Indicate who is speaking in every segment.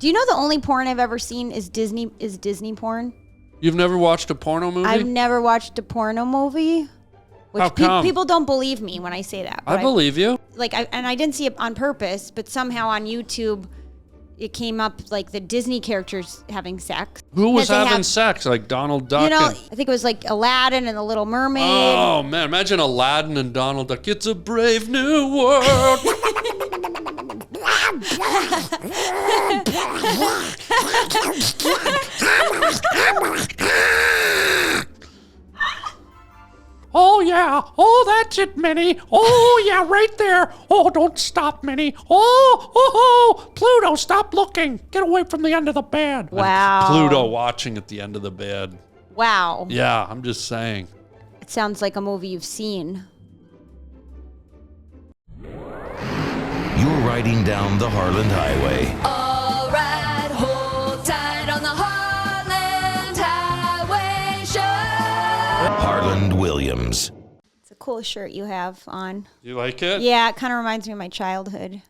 Speaker 1: Do you know the only porn I've ever seen is Disney porn?
Speaker 2: You've never watched a porno movie?
Speaker 1: I've never watched a porno movie. Which
Speaker 2: How come?
Speaker 1: People don't believe me when I say that.
Speaker 2: I believe you.
Speaker 1: And I didn't see it on purpose, but somehow on YouTube, it came up like the Disney characters having sex.
Speaker 2: Who was having sex? Like Donald Duck?
Speaker 1: I think it was like Aladdin and the Little Mermaid.
Speaker 2: Oh, man. Imagine Aladdin and Donald Duck. It's a brave new world.
Speaker 3: Oh, yeah. Oh, that's it, Minnie. Oh, yeah, right there. Oh, don't stop, Minnie. Oh, Pluto, stop looking. Get away from the end of the bed.
Speaker 1: Wow.
Speaker 2: Pluto watching at the end of the bed.
Speaker 1: Wow.
Speaker 2: Yeah, I'm just saying.
Speaker 1: It sounds like a movie you've seen.
Speaker 4: You're riding down the Harland Highway.
Speaker 5: All right, hold tight on the Harland Highway show.
Speaker 4: Harland Williams.
Speaker 1: It's a cool shirt you have on.
Speaker 2: You like it?
Speaker 1: Yeah, it kind of reminds me of my childhood.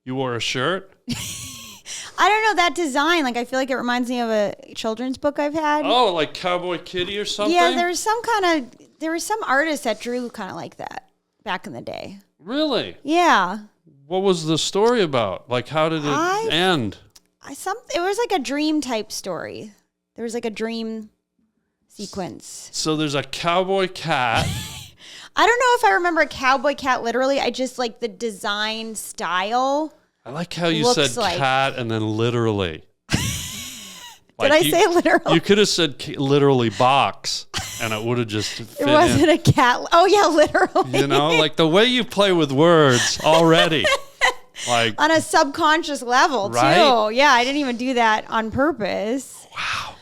Speaker 2: You wore a shirt?
Speaker 1: I don't know that design. Like, I feel like it reminds me of a children's book I've had.
Speaker 2: Oh, like Cowboy Kitty or something?
Speaker 1: Yeah, there was some artist that drew kind of like that back in the day.
Speaker 2: Really?
Speaker 1: Yeah.
Speaker 2: What was the story about? Like, how did it end?
Speaker 1: It was like a dream type story. There was like a dream sequence.
Speaker 2: So there's a cowboy cat.
Speaker 1: I don't know if I remember a cowboy cat literally. I just like the design style.
Speaker 2: I like how you said cat and then literally.
Speaker 1: Did I say literally?
Speaker 2: You could have said literally box, and it would have just fit
Speaker 1: It wasn't a cat. Oh, yeah, literally.
Speaker 2: You know, like the way you play with words already. Like
Speaker 1: on a subconscious level,
Speaker 2: right?
Speaker 1: too. Yeah, I didn't even do that on purpose.
Speaker 2: Wow.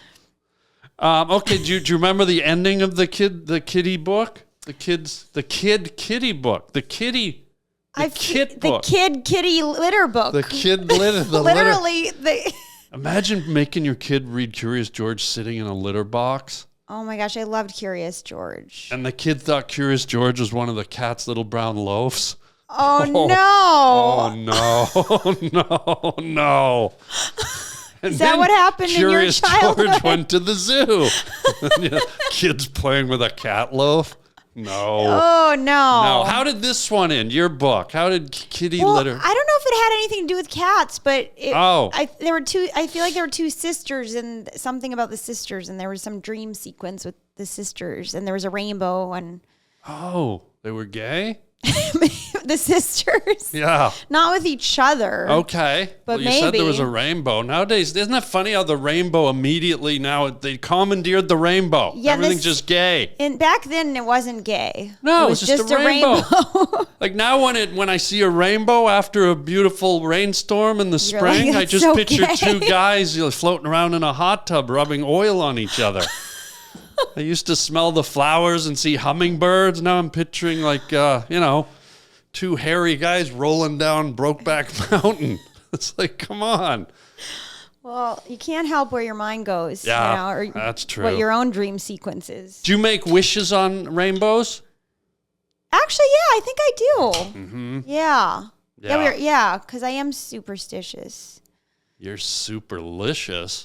Speaker 2: Okay, do you remember the ending of the kitty book? The kid kitty book. The kid kitty litter book.
Speaker 1: The kid litter. Literally,
Speaker 2: Imagine making your kid read Curious George sitting in a litter box.
Speaker 1: Oh my gosh, I loved Curious George.
Speaker 2: And the kid thought Curious George was one of the cat's little brown loaves.
Speaker 1: Oh
Speaker 2: no. No. And
Speaker 1: Is that what happened in your childhood?
Speaker 2: Curious George went to the zoo. Kids playing with a cat loaf. No.
Speaker 1: Oh, no.
Speaker 2: No. How did this one end? Your book. How did kitty litter?
Speaker 1: I don't know if it had anything to do with cats, but I feel like there were two sisters and something about the sisters, and there was some dream sequence with the sisters, and there was a rainbow and.
Speaker 2: Oh, they were gay?
Speaker 1: The sisters?
Speaker 2: Yeah.
Speaker 1: Not with each other.
Speaker 2: Okay.
Speaker 1: But
Speaker 2: you said there was a rainbow. Nowadays, isn't that funny how the rainbow immediately now, they commandeered the rainbow.
Speaker 1: Yeah,
Speaker 2: everything's just gay.
Speaker 1: And back then, it wasn't gay.
Speaker 2: No, it was just a rainbow. Like now when I see a rainbow after a beautiful rainstorm in the spring, I just picture two guys floating around in a hot tub rubbing oil on each other. I used to smell the flowers and see hummingbirds. Now I'm picturing two hairy guys rolling down Brokeback Mountain. It's like, come on.
Speaker 1: Well, you can't help where your mind goes.
Speaker 2: Yeah,
Speaker 1: or
Speaker 2: that's true.
Speaker 1: What your own dream sequence is.
Speaker 2: Do you make wishes on rainbows?
Speaker 1: Actually, yeah, I think I do.
Speaker 2: Mm-hmm.
Speaker 1: Yeah. Yeah, because I am superstitious.
Speaker 2: You're superlicious.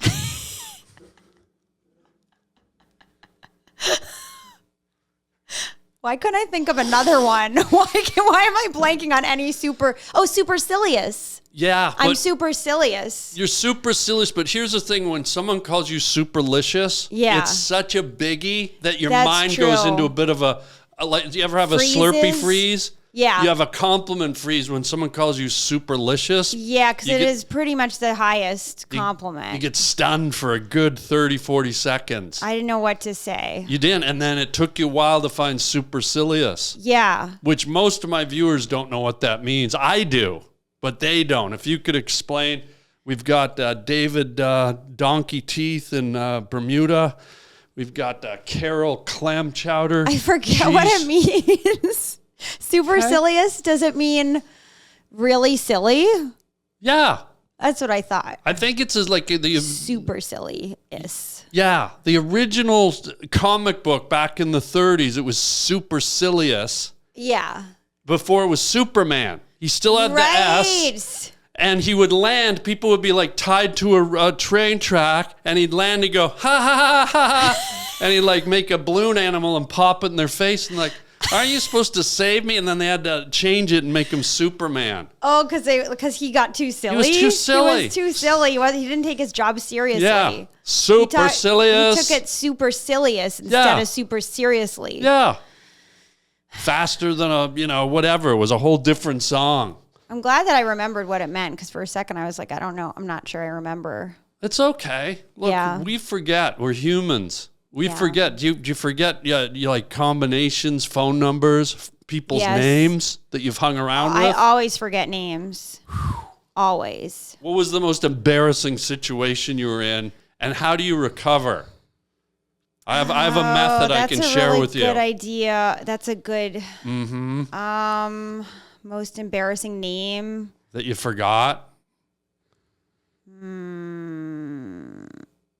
Speaker 1: Why couldn't I think of another one? Why am I blanking on any supercilious?
Speaker 2: Yeah.
Speaker 1: I'm supercilious.
Speaker 2: You're supercilious, but here's the thing. When someone calls you superlicious, it's such a biggie that your mind goes into a bit of a like, do you ever have a Slurpee freeze?
Speaker 1: Yeah.
Speaker 2: You have a compliment freeze when someone calls you superlicious.
Speaker 1: Yeah, because it is pretty much the highest compliment.
Speaker 2: You get stunned for a good 30, 40 seconds.
Speaker 1: I didn't know what to say.
Speaker 2: You didn't, and then it took you a while to find supercilious.
Speaker 1: Yeah.
Speaker 2: Which most of my viewers don't know what that means. I do, but they don't. If you could explain, we've got David Donkey Teeth in Bermuda. We've got Carol Clam Chowder.
Speaker 1: I forget what it means. Supercilious, does it mean really silly?
Speaker 2: Yeah.
Speaker 1: That's what I thought.
Speaker 2: I think it's like the
Speaker 1: supercilious.
Speaker 2: Yeah, the original comic book back in the 30s, it was Supercilious.
Speaker 1: Yeah.
Speaker 2: Before it was Superman. He still had the S. And he would land, people would be like tied to a train track, and he'd land and go, ha, ha, ha, ha, ha. And he'd like make a balloon animal and pop it in their face and like, aren't you supposed to save me? And then they had to change it and make him Superman.
Speaker 1: Oh, because he got too silly?
Speaker 2: He was too silly.
Speaker 1: He was too silly. He didn't take his job seriously.
Speaker 2: Yeah. Supercilious.
Speaker 1: He took it supercilious instead of super seriously.
Speaker 2: Yeah. Faster than whatever. It was a whole different song.
Speaker 1: I'm glad that I remembered what it meant, because for a second I was like, I don't know. I'm not sure I remember.
Speaker 2: It's okay. Look, we forget. We're humans. We forget. Do you forget you like combinations, phone numbers, people's names that you've hung around with?
Speaker 1: I always forget names. Always.
Speaker 2: What was the most embarrassing situation you were in, and how do you recover? I have a method I can share with you.
Speaker 1: That's a good idea. That's a good most embarrassing name
Speaker 2: that you forgot.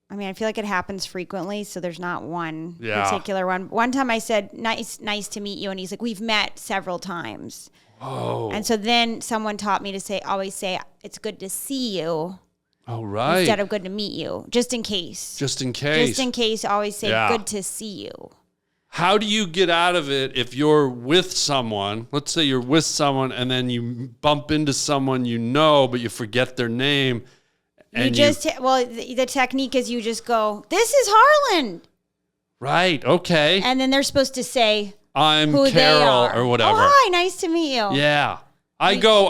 Speaker 1: I mean, I feel like it happens frequently, so there's not one particular one. One time I said, nice to meet you, and he's like, we've met several times.
Speaker 2: Oh.
Speaker 1: And so then someone taught me to always say, it's good to see you.
Speaker 2: Oh, right.
Speaker 1: Instead of good to meet you, just in case.
Speaker 2: Just in case,
Speaker 1: always say good to see you.
Speaker 2: How do you get out of it if you're with someone? Let's say you're with someone and then you bump into someone you know, but you forget their name. And
Speaker 1: the technique is you just go, this is Harland.
Speaker 2: Right, okay.
Speaker 1: And then they're supposed to say,
Speaker 2: I'm
Speaker 1: who
Speaker 2: Carol or whatever.
Speaker 1: Oh, hi, nice to meet you.
Speaker 2: Yeah. I go,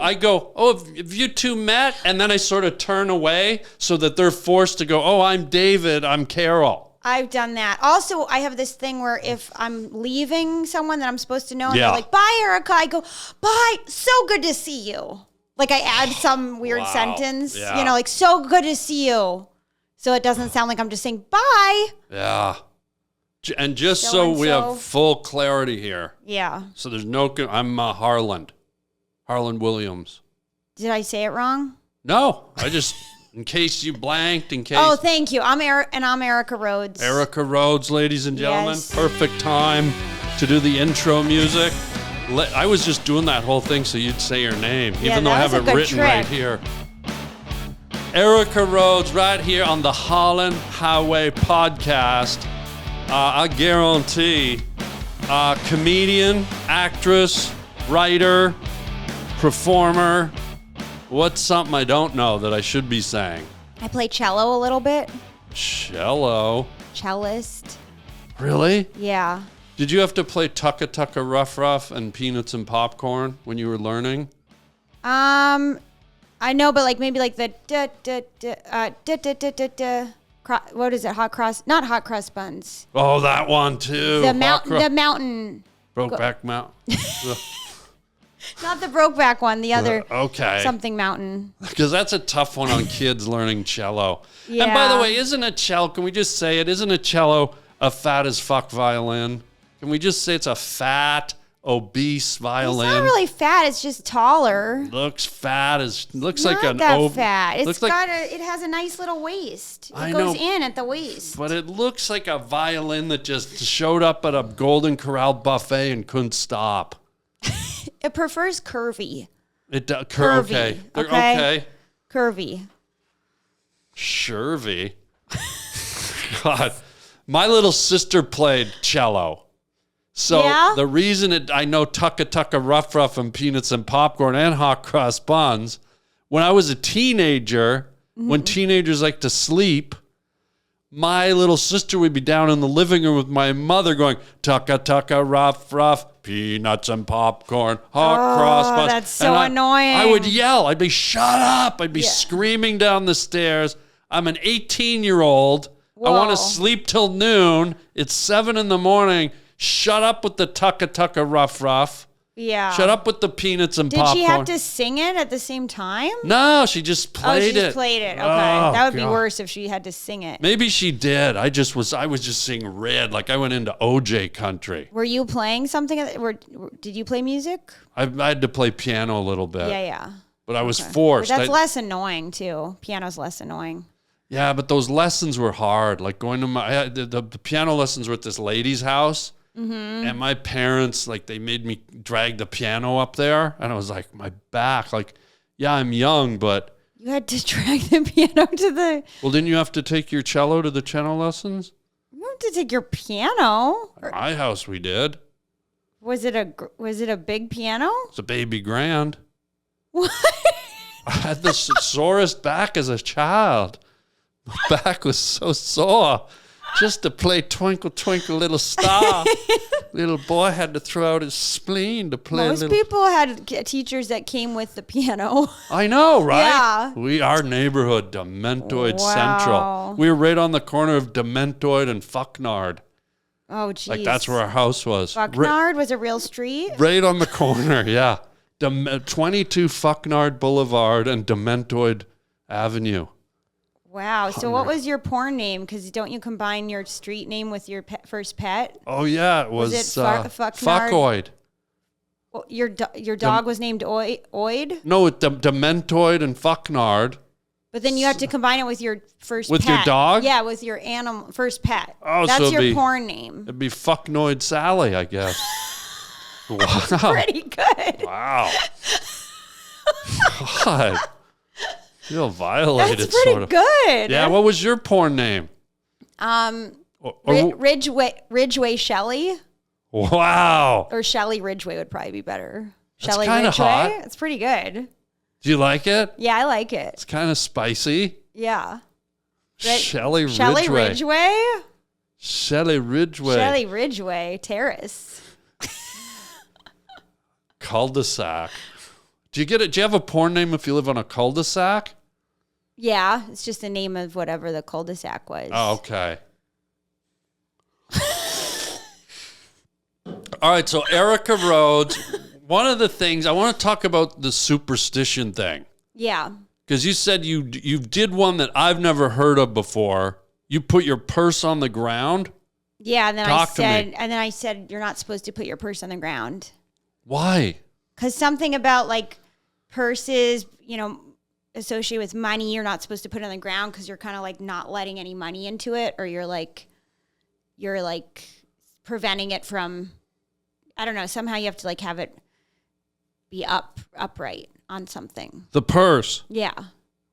Speaker 2: oh, have you two met? And then I sort of turn away so that they're forced to go, oh, I'm David, I'm Carol.
Speaker 1: I've done that. Also, I have this thing where if I'm leaving someone that I'm supposed to know, and they're like, bye, Erica, I go, bye, so good to see you. Like I add some weird sentence, like so good to see you. So it doesn't sound like I'm just saying bye.
Speaker 2: Yeah. And just so we have full clarity here.
Speaker 1: Yeah.
Speaker 2: So there's I'm Harland Williams.
Speaker 1: Did I say it wrong?
Speaker 2: No, I just, in case you blanked,
Speaker 1: Oh, thank you. I'm Erica Rhodes.
Speaker 2: Erica Rhodes, ladies and gentlemen.
Speaker 1: Yes.
Speaker 2: Perfect time to do the intro music. I was just doing that whole thing so you'd say your name, even though I have it written right here. Erica Rhodes, right here on the Holland Highway podcast. I guarantee, comedian, actress, writer, performer. What's something I don't know that I should be saying?
Speaker 1: I play cello a little bit.
Speaker 2: Cello?
Speaker 1: Cellist.
Speaker 2: Really?
Speaker 1: Yeah.
Speaker 2: Did you have to play Tucka Tucka Rough Rough and Peanuts and Popcorn when you were learning?
Speaker 1: I know, but like maybe like the what is it? Hot cross? Not hot cross buns.
Speaker 2: Oh, that one too.
Speaker 1: The mountain.
Speaker 2: Brokeback Mountain.
Speaker 1: Not the Brokeback one. The other.
Speaker 2: Okay.
Speaker 1: Something mountain.
Speaker 2: Because that's a tough one on kids learning cello.
Speaker 1: Yeah.
Speaker 2: And by the way, isn't a cello? Can we just say it? Isn't a cello a fat as fuck violin? Can we just say it's a fat, obese violin?
Speaker 1: It's not really fat. It's just taller.
Speaker 2: Looks fat. Looks
Speaker 1: not
Speaker 2: like an
Speaker 1: that fat.
Speaker 2: It
Speaker 1: has a nice little waist.
Speaker 2: I
Speaker 1: It goes
Speaker 2: know,
Speaker 1: in at the waist.
Speaker 2: But it looks like a violin that just showed up at a Golden Corral buffet and couldn't stop.
Speaker 1: It prefers curvy.
Speaker 2: It does.
Speaker 1: Curvy.
Speaker 2: Okay.
Speaker 1: Curvy.
Speaker 2: Shervy. God. My little sister played cello. So the reason I know Tucka Tucka Rough Rough and Peanuts and Popcorn and Hot Cross Buns, when I was a teenager, when teenagers like to sleep, my little sister would be down in the living room with my mother going, Tucka Tucka Rough Rough, Peanuts and Popcorn, Hot Cross Buns.
Speaker 1: That's so annoying.
Speaker 2: I would yell. I'd be, shut up. I'd be screaming down the stairs. I'm an 18-year-old. I want to sleep till noon. It's 7 a.m. Shut up with the Tucka Tucka Rough Rough.
Speaker 1: Yeah.
Speaker 2: Shut up with the Peanuts and Popcorn.
Speaker 1: Did she have to sing it at the same time?
Speaker 2: No, she just played it.
Speaker 1: Oh, she just played it. Okay.
Speaker 2: Oh,
Speaker 1: that would be worse if she had to sing it.
Speaker 2: Maybe she did. I was just seeing red. Like I went into OJ country.
Speaker 1: Were you playing something? Did you play music?
Speaker 2: I had to play piano a little bit.
Speaker 1: Yeah.
Speaker 2: But I was forced.
Speaker 1: But that's less annoying too. Piano's less annoying.
Speaker 2: Yeah, but those lessons were hard. Like going to the piano lessons were at this lady's house. And my parents, like, they made me drag the piano up there. And I was like, my back, like, Yeah, I'm young, but...
Speaker 1: You had to drag the piano to the...
Speaker 2: Well, didn't you have to take your cello to the cello lessons?
Speaker 1: You don't have to take your piano.
Speaker 2: At my house, we did.
Speaker 1: Was it a big piano?
Speaker 2: It's a baby grand.
Speaker 1: What?
Speaker 2: I had the sorest back as a child. My back was so sore. Just to play Twinkle, Twinkle, Little Star. Little boy had to throw out his spleen to play.
Speaker 1: Most people had teachers that came with the piano.
Speaker 2: I know, right?
Speaker 1: Yeah.
Speaker 2: Our neighborhood, Dementoid
Speaker 1: Wow.
Speaker 2: Central. We were right on the corner of Dementoid and Fucknard.
Speaker 1: Oh, geez.
Speaker 2: Like, that's where our house was.
Speaker 1: Fucknard was a real street?
Speaker 2: Right on the corner, yeah. 22 Fucknard Boulevard and Dementoid Avenue.
Speaker 1: Wow. So what was your porn name? Because don't you combine your street name with your first pet?
Speaker 2: Oh, yeah. It was,
Speaker 1: Fucknard?
Speaker 2: Fuckoid.
Speaker 1: Well, your dog was named Oid?
Speaker 2: No, Dementoid and Fucknard.
Speaker 1: But then you have to combine it with your first
Speaker 2: With
Speaker 1: pet.
Speaker 2: your dog?
Speaker 1: Yeah, with your first pet.
Speaker 2: Oh,
Speaker 1: That's
Speaker 2: so
Speaker 1: your porn name.
Speaker 2: It'd be Fucknoid Sally, I guess. Wow.
Speaker 1: Pretty good.
Speaker 2: Wow. God. Feel violated,
Speaker 1: That's pretty
Speaker 2: sort of.
Speaker 1: good.
Speaker 2: Yeah, what was your porn name?
Speaker 1: Ridgeway Shelley.
Speaker 2: Wow.
Speaker 1: Or Shelley Ridgeway would probably be better.
Speaker 2: That's
Speaker 1: Shelley
Speaker 2: kinda
Speaker 1: Ridgeway.
Speaker 2: hot.
Speaker 1: It's pretty good.
Speaker 2: Do you like it?
Speaker 1: Yeah, I like it.
Speaker 2: It's kind of spicy.
Speaker 1: Yeah.
Speaker 2: Shelley Ridgeway.
Speaker 1: Shelley Ridgeway?
Speaker 2: Shelley Ridgeway.
Speaker 1: Shelley Ridgeway Terrace.
Speaker 2: Cul-de-sac. Do you have a porn name if you live on a cul-de-sac?
Speaker 1: Yeah, it's just the name of whatever the cul-de-sac was.
Speaker 2: Oh, okay. All right, so Erica Rhodes, one of the things, I want to talk about the superstition thing.
Speaker 1: Yeah.
Speaker 2: Because you said you did one that I've never heard of before. You put your purse on the ground?
Speaker 1: Yeah, and then I
Speaker 2: to
Speaker 1: said you're not supposed to put your purse on the ground.
Speaker 2: Why?
Speaker 1: Because something about like purses, associated with money, you're not supposed to put it on the ground because you're kind of like not letting any money into it, or you're like preventing it from, I don't know, somehow you have to like have it be upright on something.
Speaker 2: The purse?
Speaker 1: Yeah.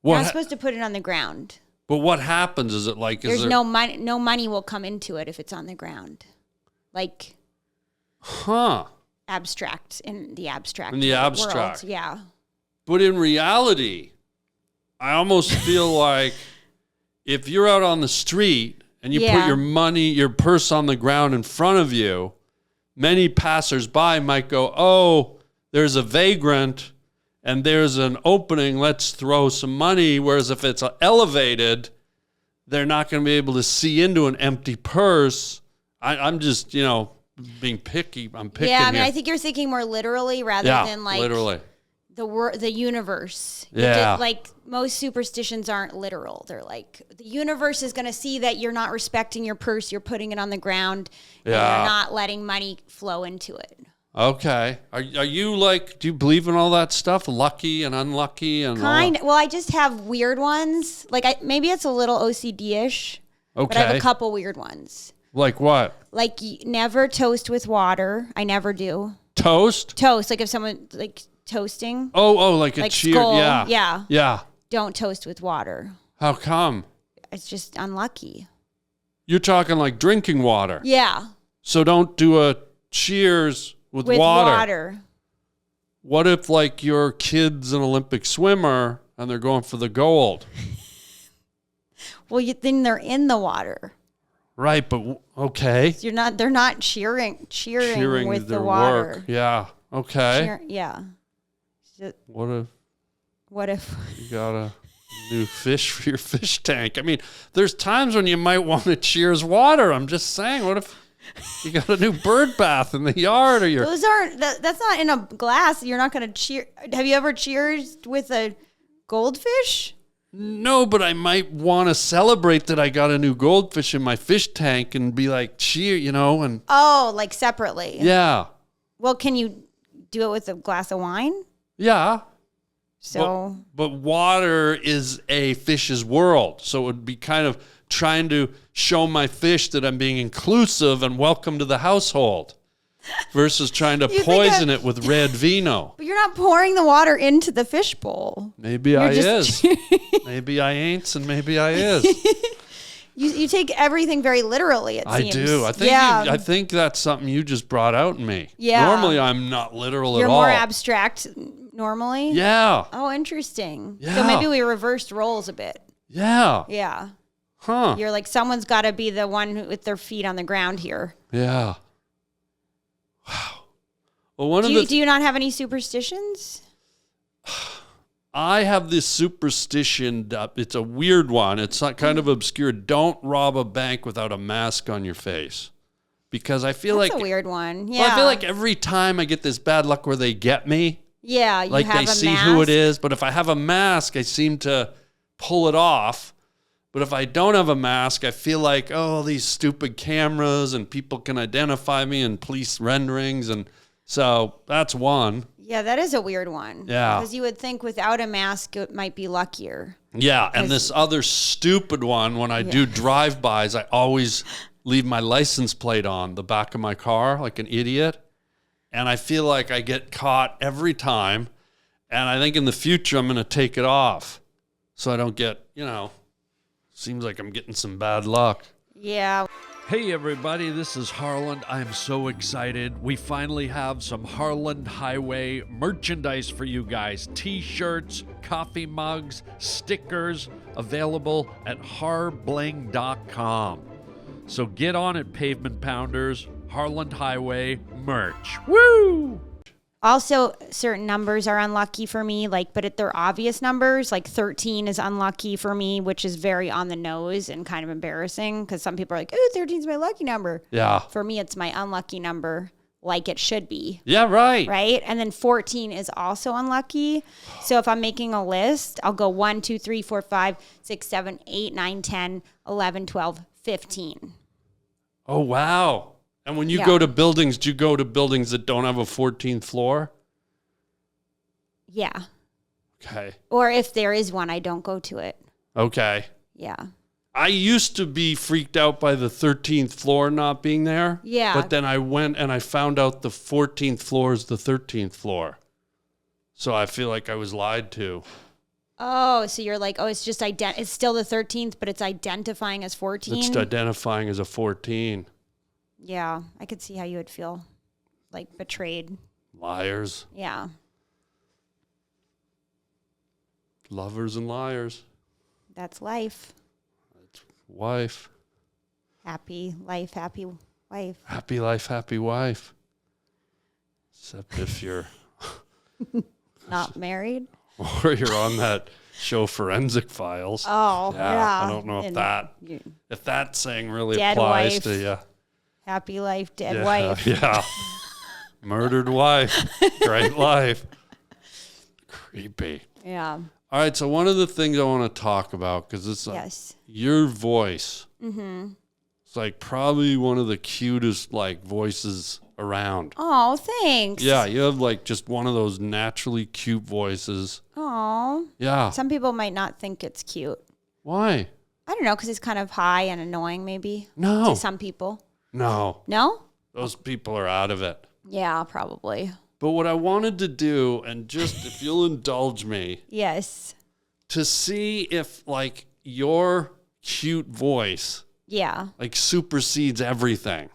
Speaker 1: You're not supposed to put it on the ground.
Speaker 2: But what happens? Is it like...
Speaker 1: no money will come into it if it's on the ground. Like...
Speaker 2: Huh.
Speaker 1: Abstract, in the abstract
Speaker 2: world,
Speaker 1: yeah.
Speaker 2: But in reality, I almost feel like if you're out on the street and you put your purse on the ground in front of you, many passersby might go, oh, there's a vagrant and there's an opening, let's throw some money. Whereas if it's elevated, they're not going to be able to see into an empty purse. I'm just, being picky. I'm picking.
Speaker 1: Yeah, I mean,
Speaker 2: here.
Speaker 1: I think you're thinking more literally rather than like
Speaker 2: literally
Speaker 1: the universe.
Speaker 2: Yeah,
Speaker 1: like most superstitions aren't literal. They're like the universe is going to see that you're not respecting your purse. You're putting it on the ground. And you're not letting money flow into it.
Speaker 2: Okay. Are you like? Do you believe in all that stuff? Lucky and unlucky and
Speaker 1: Well, I just have weird ones. Like maybe it's a little OCD-ish.
Speaker 2: Okay.
Speaker 1: But I have a couple weird ones.
Speaker 2: Like what?
Speaker 1: Like never toast with water. I never do.
Speaker 2: Toast?
Speaker 1: Toast. Like if someone like toasting.
Speaker 2: Oh, like a cheer.
Speaker 1: Skull.
Speaker 2: Yeah. Yeah.
Speaker 1: Don't toast with water.
Speaker 2: How come?
Speaker 1: It's just unlucky.
Speaker 2: You're talking like drinking water.
Speaker 1: Yeah.
Speaker 2: So don't do a cheers with water. What if like your kid's an Olympic swimmer and they're going for the gold?
Speaker 1: Well, then they're in the water.
Speaker 2: Right, but okay.
Speaker 1: So they're not cheering with the water.
Speaker 2: Work. Yeah. Okay.
Speaker 1: Yeah.
Speaker 2: What if you got a new fish for your fish tank? I mean, there's times when you might want to cheers water. I'm just saying, what if you got a new bird bath in the yard or
Speaker 1: that's not in a glass. You're not going to cheer. Have you ever cheered with a goldfish?
Speaker 2: No, but I might want to celebrate that I got a new goldfish in my fish tank and be like, cheer, and...
Speaker 1: Oh, like separately.
Speaker 2: Yeah.
Speaker 1: Well, can you do it with a glass of wine?
Speaker 2: Yeah.
Speaker 1: So...
Speaker 2: But water is a fish's world. So it would be kind of trying to show my fish that I'm being inclusive and welcome to the household. versus trying to poison it with red vino.
Speaker 1: But you're not pouring the water into the fishbowl.
Speaker 2: Maybe I is. Maybe I ain't, and maybe I is.
Speaker 1: You take everything very literally, it seems.
Speaker 2: I do. I think that's something you just brought out in me.
Speaker 1: Yeah.
Speaker 2: Normally, I'm not literal
Speaker 1: You're
Speaker 2: at all.
Speaker 1: more abstract normally?
Speaker 2: Yeah.
Speaker 1: Oh, interesting.
Speaker 2: Yeah.
Speaker 1: So maybe we reversed roles a bit.
Speaker 2: Yeah.
Speaker 1: Yeah.
Speaker 2: Huh.
Speaker 1: You're like, someone's got to be the one with their feet on the ground here.
Speaker 2: Yeah. Wow. Well,
Speaker 1: do you not have any superstitions?
Speaker 2: I have this superstition. It's a weird one. It's not kind of obscure. Don't rob a bank without a mask on your face. Because I feel
Speaker 1: That's
Speaker 2: like...
Speaker 1: a weird one. Yeah.
Speaker 2: Well, I feel like every time I get this bad luck where they get me...
Speaker 1: Yeah, you
Speaker 2: like
Speaker 1: have
Speaker 2: they
Speaker 1: a
Speaker 2: see
Speaker 1: mask.
Speaker 2: who it is. But if I have a mask, I seem to pull it off. But if I don't have a mask, I feel like, oh, these stupid cameras and people can identify me and police renderings. And so that's one.
Speaker 1: Yeah, that is a weird one.
Speaker 2: Yeah.
Speaker 1: Because you would think without a mask, it might be luckier.
Speaker 2: Yeah. And this other stupid one, when I do drive-bys, I always leave my license plate on the back of my car like an idiot. And I feel like I get caught every time. And I think in the future, I'm going to take it off so I don't get, seems like I'm getting some bad luck.
Speaker 1: Yeah.
Speaker 2: Hey everybody, this is Harland. I'm so excited. We finally have some Harland Highway merchandise for you guys. T-shirts, coffee mugs, stickers, available at harbling.com. So get on it, pavement pounders. Harland Highway merch. Woo!
Speaker 1: Also, certain numbers are unlucky for me, but they're obvious numbers. Like 13 is unlucky for me, which is very on the nose and kind of embarrassing because some people are like, oh, 13 is my lucky number.
Speaker 2: Yeah.
Speaker 1: For me, it's my unlucky number, like it should be.
Speaker 2: Yeah, right.
Speaker 1: Right? And then 14 is also unlucky. So if I'm making a list, I'll go 1, 2, 3, 4, 5, 6, 7, 8, 9, 10, 11, 12, 15.
Speaker 2: Oh, wow. And when you go to buildings, do you go to buildings that don't have a 14th floor?
Speaker 1: Yeah.
Speaker 2: Okay.
Speaker 1: Or if there is one, I don't go to it.
Speaker 2: Okay.
Speaker 1: Yeah.
Speaker 2: I used to be freaked out by the 13th floor not being there.
Speaker 1: Yeah.
Speaker 2: But then I went and I found out the 14th floor is the 13th floor. So I feel like I was lied to.
Speaker 1: Oh, so you're like, oh, it's just it's still the 13th, but it's identifying as 14?
Speaker 2: It's identifying as a 14.
Speaker 1: Yeah, I could see how you would feel like betrayed.
Speaker 2: Liars.
Speaker 1: Yeah.
Speaker 2: Lovers and liars.
Speaker 1: That's life.
Speaker 2: That's wife.
Speaker 1: Happy life, happy wife.
Speaker 2: Happy life, happy wife. Except if you're
Speaker 1: not married.
Speaker 2: Or you're on that show Forensic Files.
Speaker 1: Oh, yeah.
Speaker 2: I don't know if that saying really
Speaker 1: dead
Speaker 2: applies
Speaker 1: wife.
Speaker 2: to you.
Speaker 1: Happy life, dead wife.
Speaker 2: Yeah. Murdered wife. Great life. Creepy.
Speaker 1: Yeah.
Speaker 2: All right. So one of the things I want to talk about, because it's your voice. Mm-hmm. It's like probably one of the cutest voices around.
Speaker 1: Oh, thanks.
Speaker 2: Yeah. You have just one of those naturally cute voices.
Speaker 1: Oh.
Speaker 2: Yeah.
Speaker 1: Some people might not think it's cute.
Speaker 2: Why?
Speaker 1: I don't know, because it's kind of high and annoying maybe.
Speaker 2: No.
Speaker 1: To some people.
Speaker 2: No.
Speaker 1: No?
Speaker 2: Those people are out of it.
Speaker 1: Yeah, probably.
Speaker 2: But what I wanted to do, and just if you'll indulge me.
Speaker 1: Yes.
Speaker 2: To see if your cute voice.
Speaker 1: Yeah.
Speaker 2: Supersedes everything.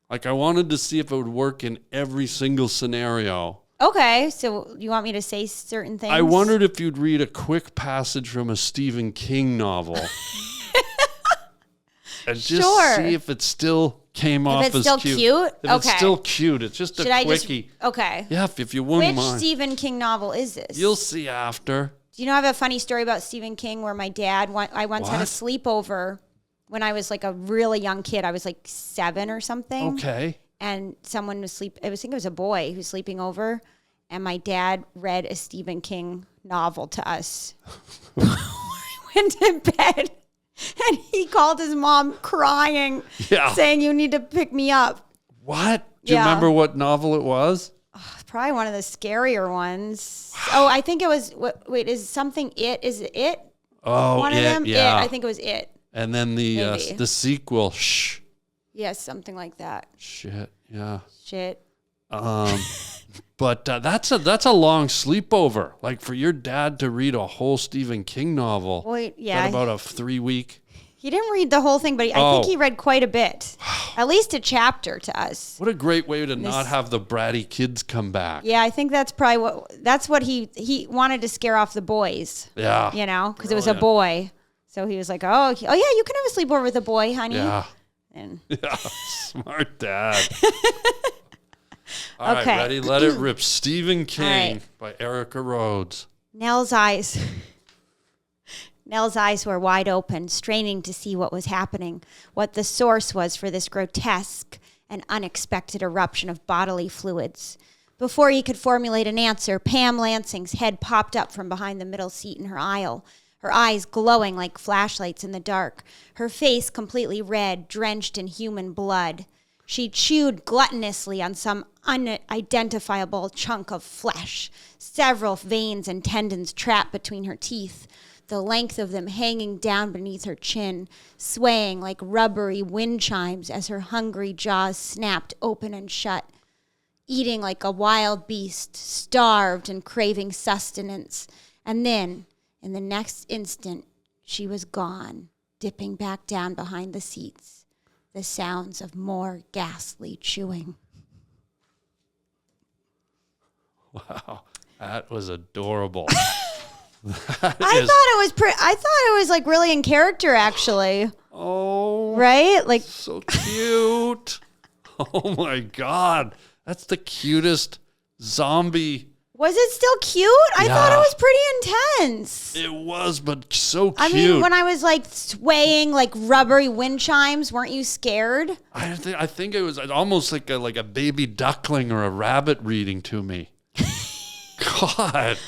Speaker 2: I wanted to see if it would work in every single scenario.
Speaker 1: Okay, so you want me to say certain things?
Speaker 2: I wondered if you'd read a quick passage from a Stephen King novel. And just see if it still came off as cute.
Speaker 1: If it's still cute?
Speaker 2: If it's still cute. It's just a quickie.
Speaker 1: Okay.
Speaker 2: Yeah, if you wouldn't mind.
Speaker 1: Which Stephen King novel is this?
Speaker 2: You'll see after.
Speaker 1: Do you know I have a funny story about Stephen King where my dad, I once had a sleepover when I was a really young kid. I was 7 or something.
Speaker 2: Okay.
Speaker 1: And someone was I think it was a boy who was sleeping over. And my dad read a Stephen King novel to us. We went to bed. And he called his mom crying, saying, you need to pick me up.
Speaker 2: What? Do you remember what novel it was?
Speaker 1: Probably one of the scarier ones. Oh, I think it was, wait, is something It? Is it It?
Speaker 2: Oh,
Speaker 1: one of them?
Speaker 2: Yeah.
Speaker 1: It, I think it was It.
Speaker 2: And then the sequel, Shh.
Speaker 1: Yes, something like that.
Speaker 2: Shit, yeah.
Speaker 1: Shit.
Speaker 2: But that's a long sleepover. Like for your dad to read a whole Stephen King novel.
Speaker 1: Wait,
Speaker 2: Is that about a 3-week?
Speaker 1: He didn't read the whole thing, but I think he read quite a bit. At least a chapter to us.
Speaker 2: What a great way to not have the bratty kids come back.
Speaker 1: Yeah, I think that's probably what he wanted to scare off the boys.
Speaker 2: Yeah.
Speaker 1: You know, because it was a boy. So he was like, oh yeah, you can have a sleepover with a boy, honey.
Speaker 2: Yeah.
Speaker 1: And
Speaker 2: yeah, smart dad. All right,
Speaker 1: Okay.
Speaker 2: ready? Let it rip. Stephen King by Erica Rhodes.
Speaker 1: Nell's eyes were wide open, straining to see what was happening, what the source was for this grotesque and unexpected eruption of bodily fluids. Before he could formulate an answer, Pam Lansing's head popped up from behind the middle seat in her aisle, her eyes glowing like flashlights in the dark, her face completely red, drenched in human blood. She chewed gluttonously on some unidentifiable chunk of flesh, several veins and tendons trapped between her teeth, the length of them hanging down beneath her chin, swaying like rubbery wind chimes as her hungry jaws snapped open and shut. Eating like a wild beast, starved and craving sustenance. And then, in the next instant, she was gone, dipping back down behind the seats. The sounds of more ghastly chewing.
Speaker 2: Wow, that was adorable.
Speaker 1: I thought it was like really in character, actually.
Speaker 2: Oh,
Speaker 1: right? Like
Speaker 2: so cute. Oh my God, that's the cutest zombie.
Speaker 1: Was it still cute? I thought it was pretty intense.
Speaker 2: It was, but so cute.
Speaker 1: I mean, when I was like swaying like rubbery wind chimes, weren't you scared?
Speaker 2: I think it was almost like a baby duckling or a rabbit reading to me. God.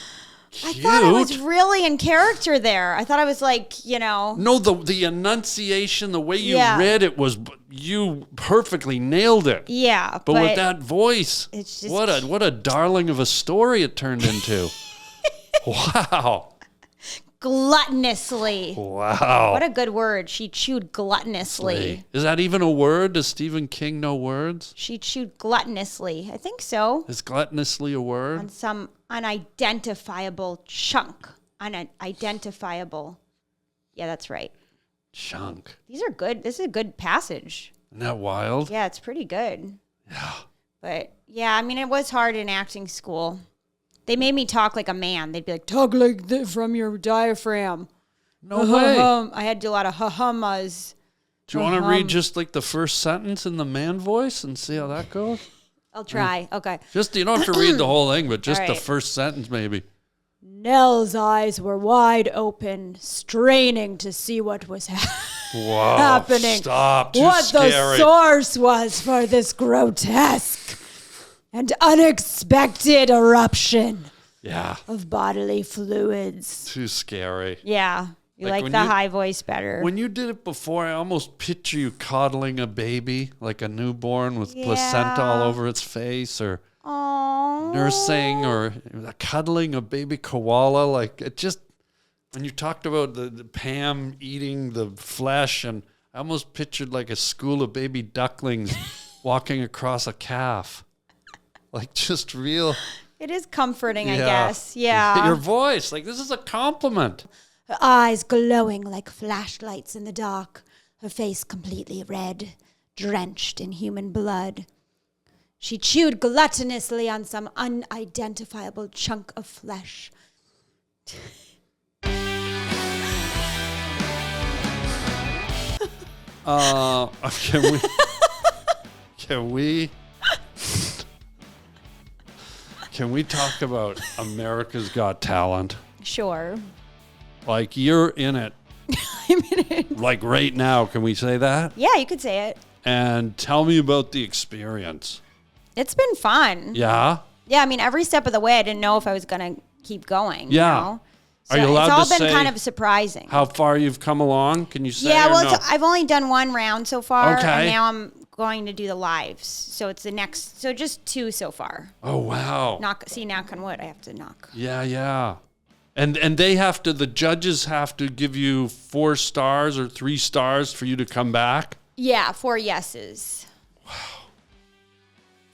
Speaker 2: Cute.
Speaker 1: I thought it was really in character there. I thought I was like, you know.
Speaker 2: No, the enunciation, the way you read it was, you perfectly nailed it.
Speaker 1: Yeah.
Speaker 2: But with that voice,
Speaker 1: it's just
Speaker 2: what a darling of a story it turned into. Wow.
Speaker 1: Gluttonously.
Speaker 2: Wow.
Speaker 1: What a good word. She chewed gluttonously.
Speaker 2: Is that even a word? Does Stephen King know words?
Speaker 1: She chewed gluttonously. I think so.
Speaker 2: Is gluttonously a word?
Speaker 1: On some unidentifiable chunk. Unidentifiable. Yeah, that's right.
Speaker 2: Chunk.
Speaker 1: These are good. This is a good passage.
Speaker 2: Isn't that wild?
Speaker 1: Yeah, it's pretty good.
Speaker 2: Yeah.
Speaker 1: But yeah, I mean, it was hard in acting school. They made me talk like a man. They'd be like, talk like this from your diaphragm.
Speaker 2: No way.
Speaker 1: I had to do a lot of ha-hummas.
Speaker 2: Do you want to read just like the first sentence in the man voice and see how that goes?
Speaker 1: I'll try. Okay.
Speaker 2: Just, you don't have to read the whole thing, but just
Speaker 1: All
Speaker 2: the
Speaker 1: right.
Speaker 2: first sentence maybe.
Speaker 1: Nell's eyes were wide open, straining to see what was
Speaker 2: Whoa,
Speaker 1: happening.
Speaker 2: Stop. Too
Speaker 1: what
Speaker 2: scary.
Speaker 1: the source was for this grotesque and unexpected eruption of bodily fluids.
Speaker 2: Too scary.
Speaker 1: Yeah. You like the high voice better.
Speaker 2: When you did it before, I almost picture you coddling a baby, like a newborn with placenta all over its face, or nursing, or cuddling a baby koala. Like it just, when you talked about the Pam eating the flesh, and I almost pictured like a school of baby ducklings walking across a calf. Like just real.
Speaker 1: It is comforting, I guess. Yeah.
Speaker 2: Your voice, like this is a compliment.
Speaker 1: Her eyes glowing like flashlights in the dark, her face completely red, drenched in human blood. She chewed gluttonously on some unidentifiable chunk of flesh.
Speaker 2: Can we talk about America's Got Talent?
Speaker 1: Sure.
Speaker 2: Like you're in it.
Speaker 1: I'm in it.
Speaker 2: Like right now, can we say that?
Speaker 1: Yeah, you could say it.
Speaker 2: And tell me about the experience.
Speaker 1: It's been fun.
Speaker 2: Yeah?
Speaker 1: Yeah, I mean, every step of the way, I didn't know if I was going to keep going.
Speaker 2: Yeah.
Speaker 1: You know? So
Speaker 2: Are you allowed
Speaker 1: it's
Speaker 2: to
Speaker 1: all been
Speaker 2: say
Speaker 1: kind of surprising.
Speaker 2: how far you've come along? Can you say?
Speaker 1: Yeah, well,
Speaker 2: no?
Speaker 1: I've only done one round so far,
Speaker 2: Okay.
Speaker 1: and now I'm going to do the lives. So it's the next, so just 2 so far.
Speaker 2: Oh, wow.
Speaker 1: Knock on wood. I have to knock.
Speaker 2: Yeah. And they have to, the judges have to give you 4 stars or 3 stars for you to come back?
Speaker 1: Yeah, 4 yeses. Wow.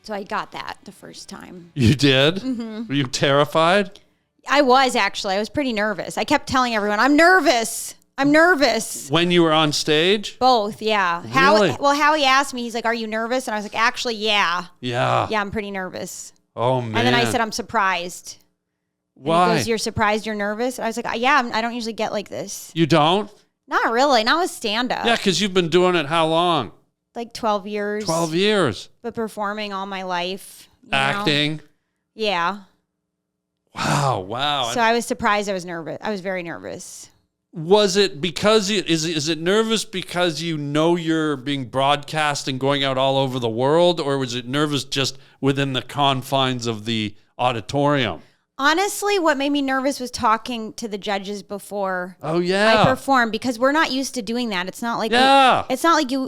Speaker 1: So I got that the first time.
Speaker 2: You did? Mm-hmm. Were you terrified?
Speaker 1: I was actually. I was pretty nervous. I kept telling everyone, I'm nervous. I'm nervous.
Speaker 2: When you were on stage?
Speaker 1: Both, yeah.
Speaker 2: Really?
Speaker 1: Howie asked me, he's like, are you nervous? And I was like, actually, yeah.
Speaker 2: Yeah.
Speaker 1: Yeah, I'm pretty nervous.
Speaker 2: Oh, man.
Speaker 1: And then I said, I'm surprised.
Speaker 2: Why?
Speaker 1: And he goes, you're surprised you're nervous? And I was like, yeah, I don't usually get like this.
Speaker 2: You don't?
Speaker 1: Not really. Not with stand-up.
Speaker 2: Yeah, because you've been doing it how long?
Speaker 1: Like 12 years.
Speaker 2: 12 years.
Speaker 1: But performing all my life.
Speaker 2: Acting?
Speaker 1: Know? Yeah.
Speaker 2: Wow.
Speaker 1: So I was surprised I was nervous. I was very nervous.
Speaker 2: Was it because is it nervous because you know you're being broadcast and going out all over the world, or was it nervous just within the confines of the auditorium?
Speaker 1: Honestly, what made me nervous was talking to the judges before
Speaker 2: I
Speaker 1: performed, because we're not used to doing that. It's not like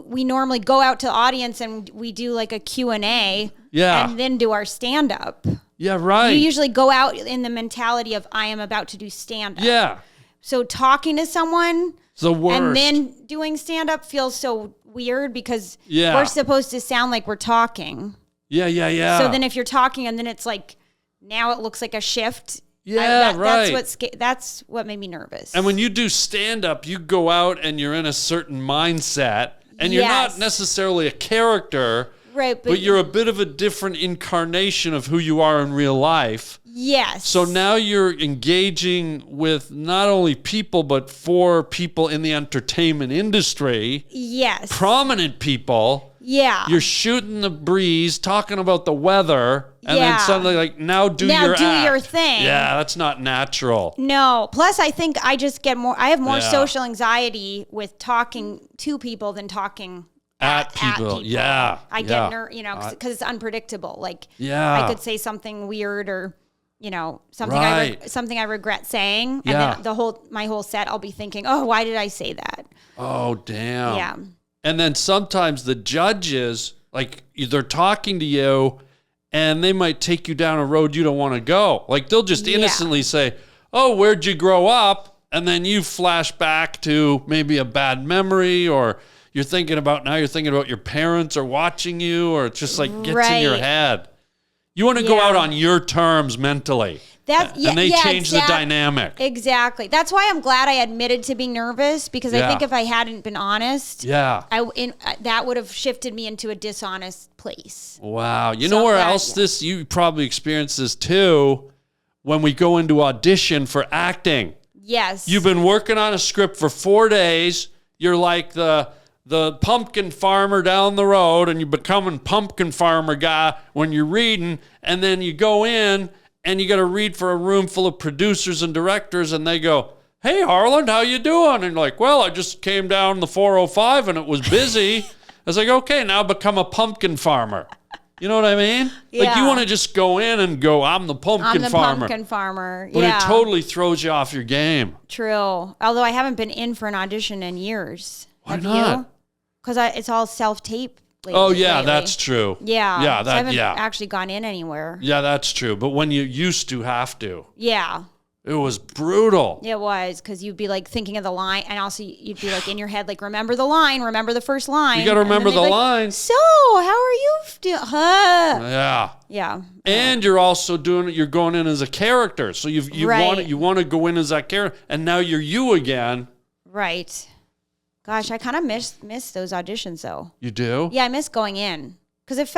Speaker 1: we normally go out to the audience and we do like a Q&A and then do our stand-up.
Speaker 2: Yeah, right.
Speaker 1: You usually go out in the mentality of I am about to do stand-up.
Speaker 2: Yeah.
Speaker 1: So talking to someone
Speaker 2: the worst.
Speaker 1: And then doing stand-up feels so weird because we're supposed to sound like we're talking.
Speaker 2: Yeah.
Speaker 1: So then if you're talking and then it's like, now it looks like a shift.
Speaker 2: Yeah, right.
Speaker 1: That's what made me nervous.
Speaker 2: And when you do stand-up, you go out and you're in a certain mindset, and you're not necessarily a character,
Speaker 1: right?
Speaker 2: But you're a bit of a different incarnation of who you are in real life.
Speaker 1: Yes.
Speaker 2: So now you're engaging with not only people, but for people in the entertainment industry.
Speaker 1: Yes.
Speaker 2: Prominent people.
Speaker 1: Yeah.
Speaker 2: You're shooting the breeze, talking about the weather, and then suddenly like, now do your
Speaker 1: thing.
Speaker 2: Yeah, that's not natural.
Speaker 1: No. Plus, I think I have more social anxiety with talking to people than talking at people.
Speaker 2: Yeah.
Speaker 1: I get because it's unpredictable. Like, I could say something weird or, something I regret saying, and then my whole set, I'll be thinking, oh, why did I say that?
Speaker 2: Oh, damn.
Speaker 1: Yeah.
Speaker 2: And then sometimes the judges, like, they're talking to you and they might take you down a road you don't want to go. Like, they'll just innocently say, oh, where'd you grow up? And then you flash back to maybe a bad memory, or you're thinking about your parents are watching you, or it just like gets in your head. You want to go out on your terms mentally. And they change the dynamic.
Speaker 1: Exactly. That's why I'm glad I admitted to being nervous, because I think if I hadn't been honest, that would have shifted me into a dishonest place.
Speaker 2: Wow. You know where else you probably experienced this too, when we go into audition for acting.
Speaker 1: Yes.
Speaker 2: You've been working on a script for 4 days. You're like the pumpkin farmer down the road, and you're becoming pumpkin farmer guy when you're reading, and then you go in and you got to read for a room full of producers and directors, and they go, hey, Harland, how you doing? And you're like, well, I just came down the 405 and it was busy. I was like, okay, now become a pumpkin farmer. You know what I mean?
Speaker 1: Yeah.
Speaker 2: Like, you want to just go in and go, I'm the pumpkin farmer. But it totally throws you off your game.
Speaker 1: True. Although I haven't been in for an audition in years.
Speaker 2: Why not?
Speaker 1: Because it's all self-tape.
Speaker 2: Lately. That's true.
Speaker 1: Yeah. I haven't actually gone in anywhere.
Speaker 2: Yeah, that's true. But when you used to have to.
Speaker 1: Yeah.
Speaker 2: It was brutal.
Speaker 1: It was, because you'd be like thinking of the line, and also you'd be like in your head, like, remember the line, remember the first line.
Speaker 2: You got to remember the line.
Speaker 1: So, how are you doing?
Speaker 2: Yeah.
Speaker 1: Yeah.
Speaker 2: And you're also you're going in as a character. So you want to go in as that character, and now you're you again.
Speaker 1: Right. Gosh, I kind of miss those auditions though.
Speaker 2: You do?
Speaker 1: Yeah, I miss going in. Because it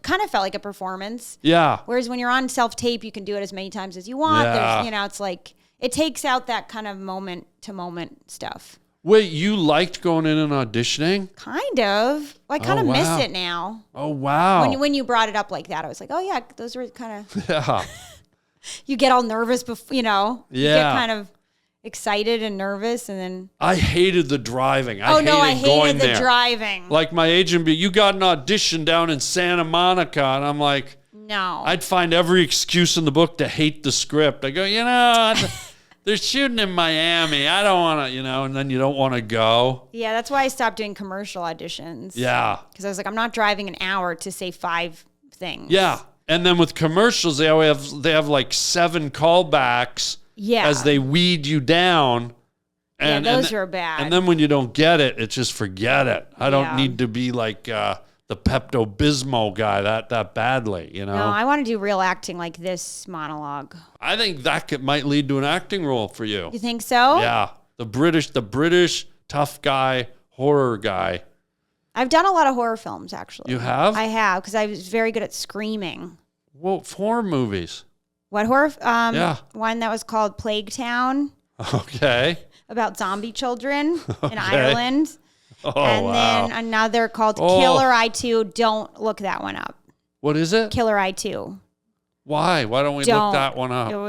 Speaker 1: kind of felt like a performance.
Speaker 2: Yeah.
Speaker 1: Whereas when you're on self-tape, you can do it as many times as you want.
Speaker 2: Yeah.
Speaker 1: There's, it's like, it takes out that kind of moment-to-moment stuff.
Speaker 2: Wait, you liked going in and auditioning?
Speaker 1: Kind of. I kind of miss it now.
Speaker 2: Oh, wow.
Speaker 1: When you brought it up like that, I was like, oh, yeah, those were kind of...
Speaker 2: Yeah.
Speaker 1: You get all nervous before,
Speaker 2: Yeah.
Speaker 1: You get kind of excited and nervous, and then
Speaker 2: I hated the driving.
Speaker 1: I hated the driving.
Speaker 2: Like, my agent you got an audition down in Santa Monica, and I'm like,
Speaker 1: no.
Speaker 2: I'd find every excuse in the book to hate the script. I go, they're shooting in Miami. I don't want to, and then you don't want to go.
Speaker 1: Yeah, that's why I stopped doing commercial auditions.
Speaker 2: Yeah.
Speaker 1: Because I was like, I'm not driving an hour to say 5 things.
Speaker 2: Yeah. And then with commercials, they have like 7 callbacks.
Speaker 1: Yeah.
Speaker 2: As they weed you down. And
Speaker 1: those are bad.
Speaker 2: And then when you don't get it, it's just forget it. I don't need to be like the the Pepto-Bismol guy that badly, you know?
Speaker 1: No, I want to do real acting like this monologue.
Speaker 2: I think that might lead to an acting role for you.
Speaker 1: You think so?
Speaker 2: Yeah. The British tough guy, horror guy.
Speaker 1: I've done a lot of horror films, actually.
Speaker 2: You have?
Speaker 1: I have, because I was very good at screaming.
Speaker 2: Well, horror movies.
Speaker 1: What horror?
Speaker 2: Yeah.
Speaker 1: One that was called Plague Town.
Speaker 2: Okay.
Speaker 1: About zombie children in Ireland.
Speaker 2: Oh,
Speaker 1: and
Speaker 2: wow.
Speaker 1: then another called Killer Eye 2. Don't look that one up.
Speaker 2: What is it?
Speaker 1: Killer Eye 2.
Speaker 2: Why? Why don't we look that one up?
Speaker 1: You're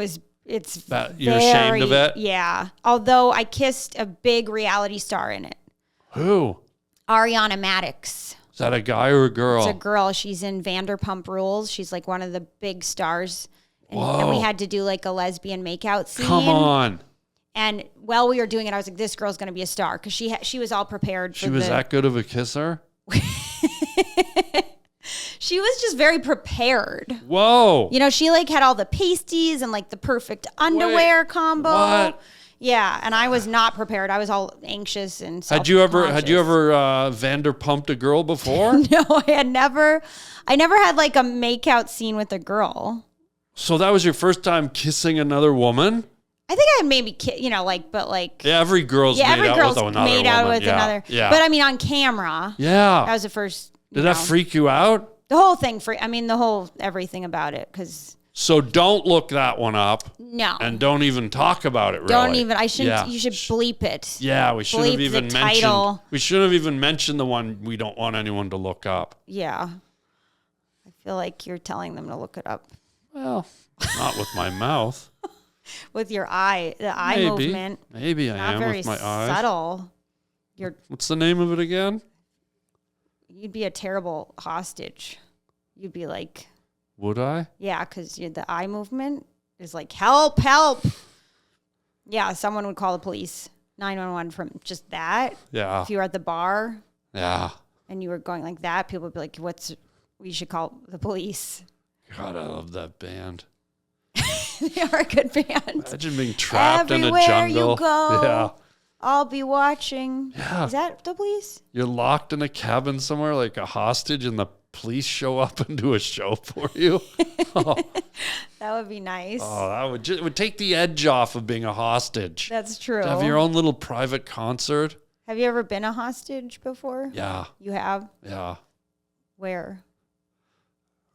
Speaker 2: ashamed of it?
Speaker 1: Yeah. Although I kissed a big reality star in it.
Speaker 2: Who?
Speaker 1: Ariana Madix.
Speaker 2: Is that a guy or a girl?
Speaker 1: It's a girl. She's in Vanderpump Rules. She's like one of the big stars. And we had to do like a lesbian makeout scene.
Speaker 2: Come on.
Speaker 1: And while we were doing it, I was like, this girl's going to be a star. Because she was all prepared.
Speaker 2: She was that good of a kisser?
Speaker 1: She was just very prepared.
Speaker 2: Whoa.
Speaker 1: You know, she like had all the pasties and like the perfect underwear combo.
Speaker 2: What?
Speaker 1: Yeah, and I was not prepared. I was all anxious and
Speaker 2: Had you ever Vanderpumped a girl before?
Speaker 1: No, I never had like a makeout scene with a girl.
Speaker 2: So that was your first time kissing another woman?
Speaker 1: I think I maybe,
Speaker 2: Yeah, every girl's made out with another woman.
Speaker 1: Another.
Speaker 2: Yeah.
Speaker 1: But I mean, on camera.
Speaker 2: Yeah.
Speaker 1: That was the first.
Speaker 2: Did that freak you out?
Speaker 1: The whole thing, everything about it, because.
Speaker 2: So don't look that one up.
Speaker 1: No.
Speaker 2: And don't even talk about it, really.
Speaker 1: Don't even, I shouldn't, you should bleep it.
Speaker 2: Yeah, we shouldn't have even
Speaker 1: the title.
Speaker 2: We shouldn't have even mentioned the one we don't want anyone to look up.
Speaker 1: Yeah. I feel like you're telling them to look it up.
Speaker 2: Well, not with my mouth.
Speaker 1: With your eye, the eye movement.
Speaker 2: Maybe I am with my eyes.
Speaker 1: Not very subtle.
Speaker 2: What's the name of it again?
Speaker 1: You'd be a terrible hostage. You'd be like...
Speaker 2: Would I?
Speaker 1: Yeah, because the eye movement is like, help, help. Yeah, someone would call the police, 911 from just that.
Speaker 2: Yeah.
Speaker 1: If you were at the bar.
Speaker 2: Yeah.
Speaker 1: And you were going like that, people would be like, we should call the police.
Speaker 2: God, I love that band.
Speaker 1: They are a good band.
Speaker 2: Imagine being trapped in a jungle.
Speaker 1: Everywhere you go,
Speaker 2: yeah.
Speaker 1: I'll be watching.
Speaker 2: Yeah.
Speaker 1: Is that the police?
Speaker 2: You're locked in a cabin somewhere like a hostage and the police show up and do a show for you. Oh.
Speaker 1: That would be nice.
Speaker 2: Oh, that would take the edge off of being a hostage.
Speaker 1: That's true.
Speaker 2: To have your own little private concert.
Speaker 1: Have you ever been a hostage before?
Speaker 2: Yeah.
Speaker 1: You have?
Speaker 2: Yeah.
Speaker 1: Where?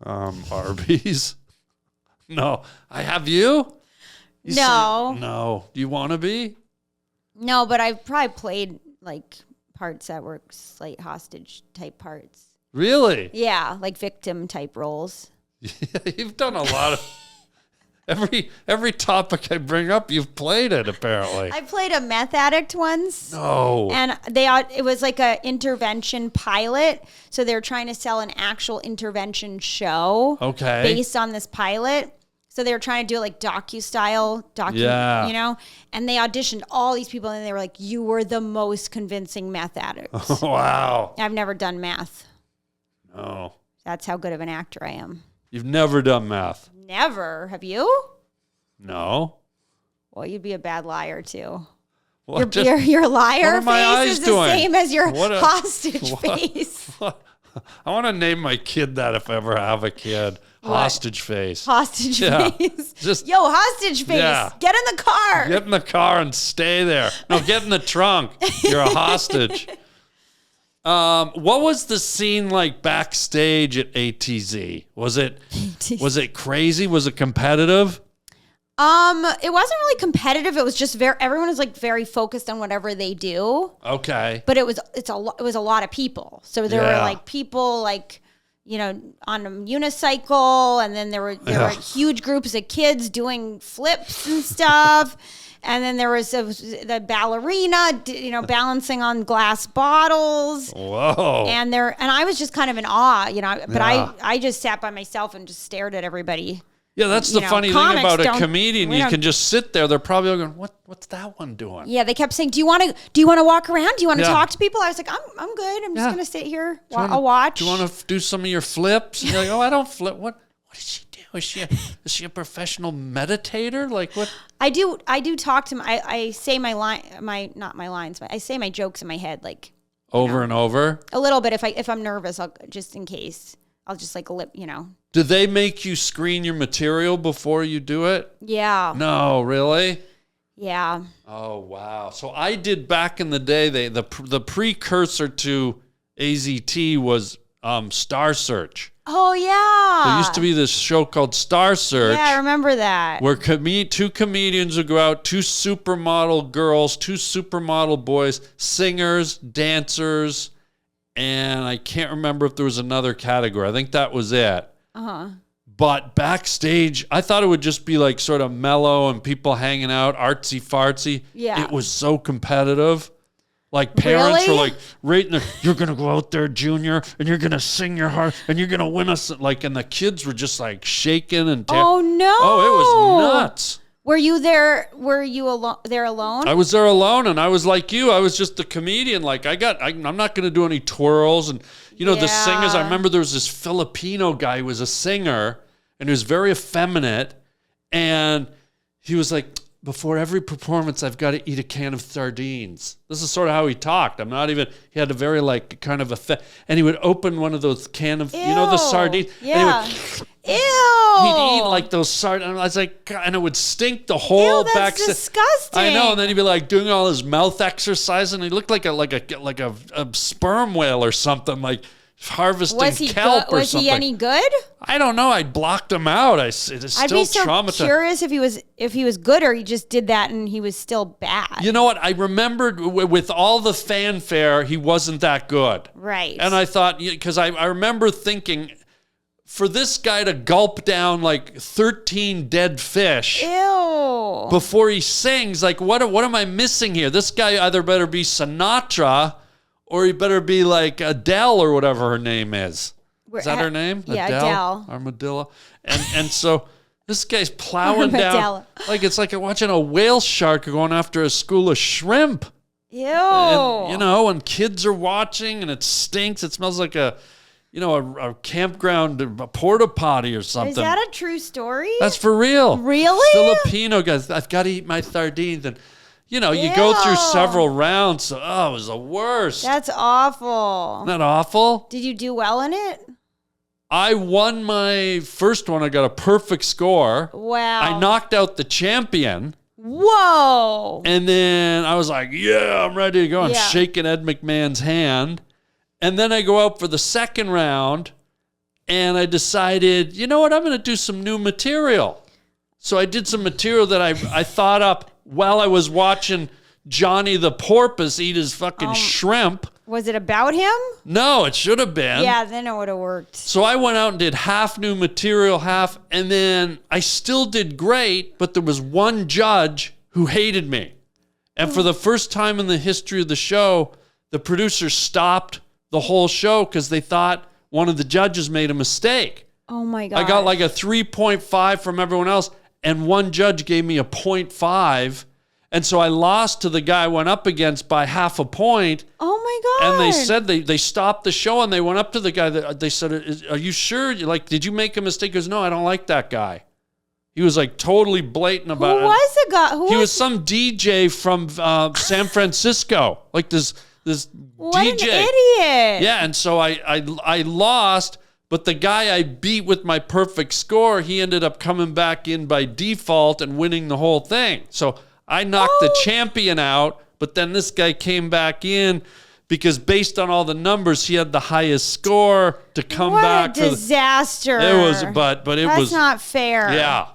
Speaker 2: Arby's. No. Have you?
Speaker 1: No.
Speaker 2: No. Do you want to be?
Speaker 1: No, but I've probably played like parts that were slight hostage type parts.
Speaker 2: Really?
Speaker 1: Yeah, like victim type roles.
Speaker 2: Yeah, you've done a lot of every topic I bring up, you've played it apparently.
Speaker 1: I played a meth addict once.
Speaker 2: No.
Speaker 1: And it was like a intervention pilot, so they were trying to sell an actual intervention show.
Speaker 2: Okay.
Speaker 1: Based on this pilot. So they were trying to do it like docu-style, you know? And they auditioned all these people, and they were like, you were the most convincing meth addict.
Speaker 2: Oh, wow.
Speaker 1: I've never done math.
Speaker 2: No.
Speaker 1: That's how good of an actor I am.
Speaker 2: You've never done math?
Speaker 1: Never. Have you?
Speaker 2: No.
Speaker 1: Well, you'd be a bad liar, too.
Speaker 2: What,
Speaker 1: your liar face is
Speaker 2: doing?
Speaker 1: the same as your hostage face.
Speaker 2: What? I want to name my kid that if I ever have a kid. Hostage face.
Speaker 1: Hostage face.
Speaker 2: Just,
Speaker 1: yo, hostage face. Yeah. Get in the car.
Speaker 2: Get in the car and stay there. No, get in the trunk. You're a hostage. What was the scene like backstage at ATZ? Was it crazy? Was it competitive?
Speaker 1: It wasn't really competitive. It was just everyone was like very focused on whatever they do.
Speaker 2: Okay.
Speaker 1: But it was a lot of people. So there were like people like, you know, on a unicycle, and then there were huge groups of kids doing flips and stuff. And then there was the ballerina, you know, balancing on glass bottles.
Speaker 2: Whoa.
Speaker 1: And I was just kind of in awe, you know, but I just sat by myself and just stared at everybody.
Speaker 2: Yeah, that's the funny thing about a comedian. You can just sit there. They're probably all going, what's that one doing?
Speaker 1: Yeah, they kept saying, do you want to walk around? Do you want to talk to people? I was like, I'm good. I'm just going to sit here. I'll watch.
Speaker 2: Do you want to do some of your flips? And you're like, oh, I don't flip. What does she do? Is she a professional meditator? Like what?
Speaker 1: I do talk to I say my line, not my lines, but I say my jokes in my head. Like
Speaker 2: Over and over?
Speaker 1: A little bit. If I'm nervous, I'll just in case. I'll just like lip,
Speaker 2: Do they make you screen your material before you do it?
Speaker 1: Yeah.
Speaker 2: No, really?
Speaker 1: Yeah.
Speaker 2: Oh, wow. So I did back in the day, the precursor to AZT was Star Search.
Speaker 1: Oh, yeah.
Speaker 2: There used to be this show called Star Search.
Speaker 1: Yeah, I remember that.
Speaker 2: Where two comedians would go out, two supermodel girls, two supermodel boys, singers, dancers, and I can't remember if there was another category. I think that was it. Uh-huh. But Backstage, I thought it would just be like sort of mellow and people hanging out, artsy fartsy.
Speaker 1: Yeah.
Speaker 2: It was so competitive. Like parents were like, right in there, you're going to go out there, Junior, and you're going to sing your heart, and you're going to win us. Like, and the kids were just like shaking and
Speaker 1: oh, no.
Speaker 2: Oh, it was nuts.
Speaker 1: Were you there? Were you there alone?
Speaker 2: I was there alone, and I was like you. I was just the comedian. Like, I'm not going to do any twirls. And, the singers, I remember there was this Filipino guy who was a singer, and he was very effeminate. And he was like, before every performance, I've got to eat a can of sardines. This is sort of how he talked. He had a very like kind of and he would open one of those can of, the sardines.
Speaker 1: Yeah.
Speaker 2: And
Speaker 1: Ew.
Speaker 2: he'd eat like those sardines. I was like, God, and it would stink the whole back.
Speaker 1: That's disgusting.
Speaker 2: I know. And then he'd be like doing all his mouth exercise, and he looked like a sperm whale or something, like harvesting kelp or something.
Speaker 1: Was he any good?
Speaker 2: I don't know. I blocked him out. I'd be
Speaker 1: so curious if he was good or he just did that and he was still bad.
Speaker 2: You know what? I remembered with all the fanfare, he wasn't that good.
Speaker 1: Right.
Speaker 2: And I thought, because I remember thinking, for this guy to gulp down like 13 dead fish before he sings, like what am I missing here? This guy either better be Sinatra or he better be like Adele or whatever her name is. Is that her name?
Speaker 1: Yeah, Adele.
Speaker 2: Armadillo. And so this guy's plowing down. Like it's like watching a whale shark going after a school of shrimp.
Speaker 1: Ew.
Speaker 2: And, and kids are watching and it stinks. It smells like a campground, a porta potty or something.
Speaker 1: Is that a true story?
Speaker 2: That's for real.
Speaker 1: Really?
Speaker 2: Filipino guys, I've got to eat my sardines. And, you go through several rounds. So, it was the worst.
Speaker 1: That's awful.
Speaker 2: Isn't that awful?
Speaker 1: Did you do well in it?
Speaker 2: I won my first one. I got a perfect score.
Speaker 1: Wow.
Speaker 2: I knocked out the champion.
Speaker 1: Whoa.
Speaker 2: And then I was like, yeah, I'm ready to go. I'm shaking Ed McMahon's hand. And then I go out for the second round, and I decided, you know what, I'm going to do some new material. So I did some material that I thought up while I was watching Johnny the Porpoise eat his fucking shrimp.
Speaker 1: Was it about him?
Speaker 2: No, it should have been.
Speaker 1: Yeah, then it would have worked.
Speaker 2: So I went out and did half new material, and then I still did great, but there was one judge who hated me. And for the first time in the history of the show, the producer stopped the whole show because they thought one of the judges made a mistake.
Speaker 1: Oh my God.
Speaker 2: I got like a 3.5 from everyone else, and one judge gave me a 0.5. And so I lost to the guy I went up against by half a point.
Speaker 1: Oh my God.
Speaker 2: And they said they stopped the show and they went up to the guy. They said, are you sure? Did you make a mistake? He goes, no, I don't like that guy. He was like totally blatant about it.
Speaker 1: Who was the guy?
Speaker 2: He was some DJ from San Francisco. Like this
Speaker 1: what
Speaker 2: DJ.
Speaker 1: An idiot.
Speaker 2: Yeah, and so I lost, but the guy I beat with my perfect score, he ended up coming back in by default and winning the whole thing. So I knocked the champion out, but then this guy came back in because based on all the numbers, he had the highest score to come back.
Speaker 1: What a disaster.
Speaker 2: It was, but it was.
Speaker 1: That's not fair.
Speaker 2: Yeah.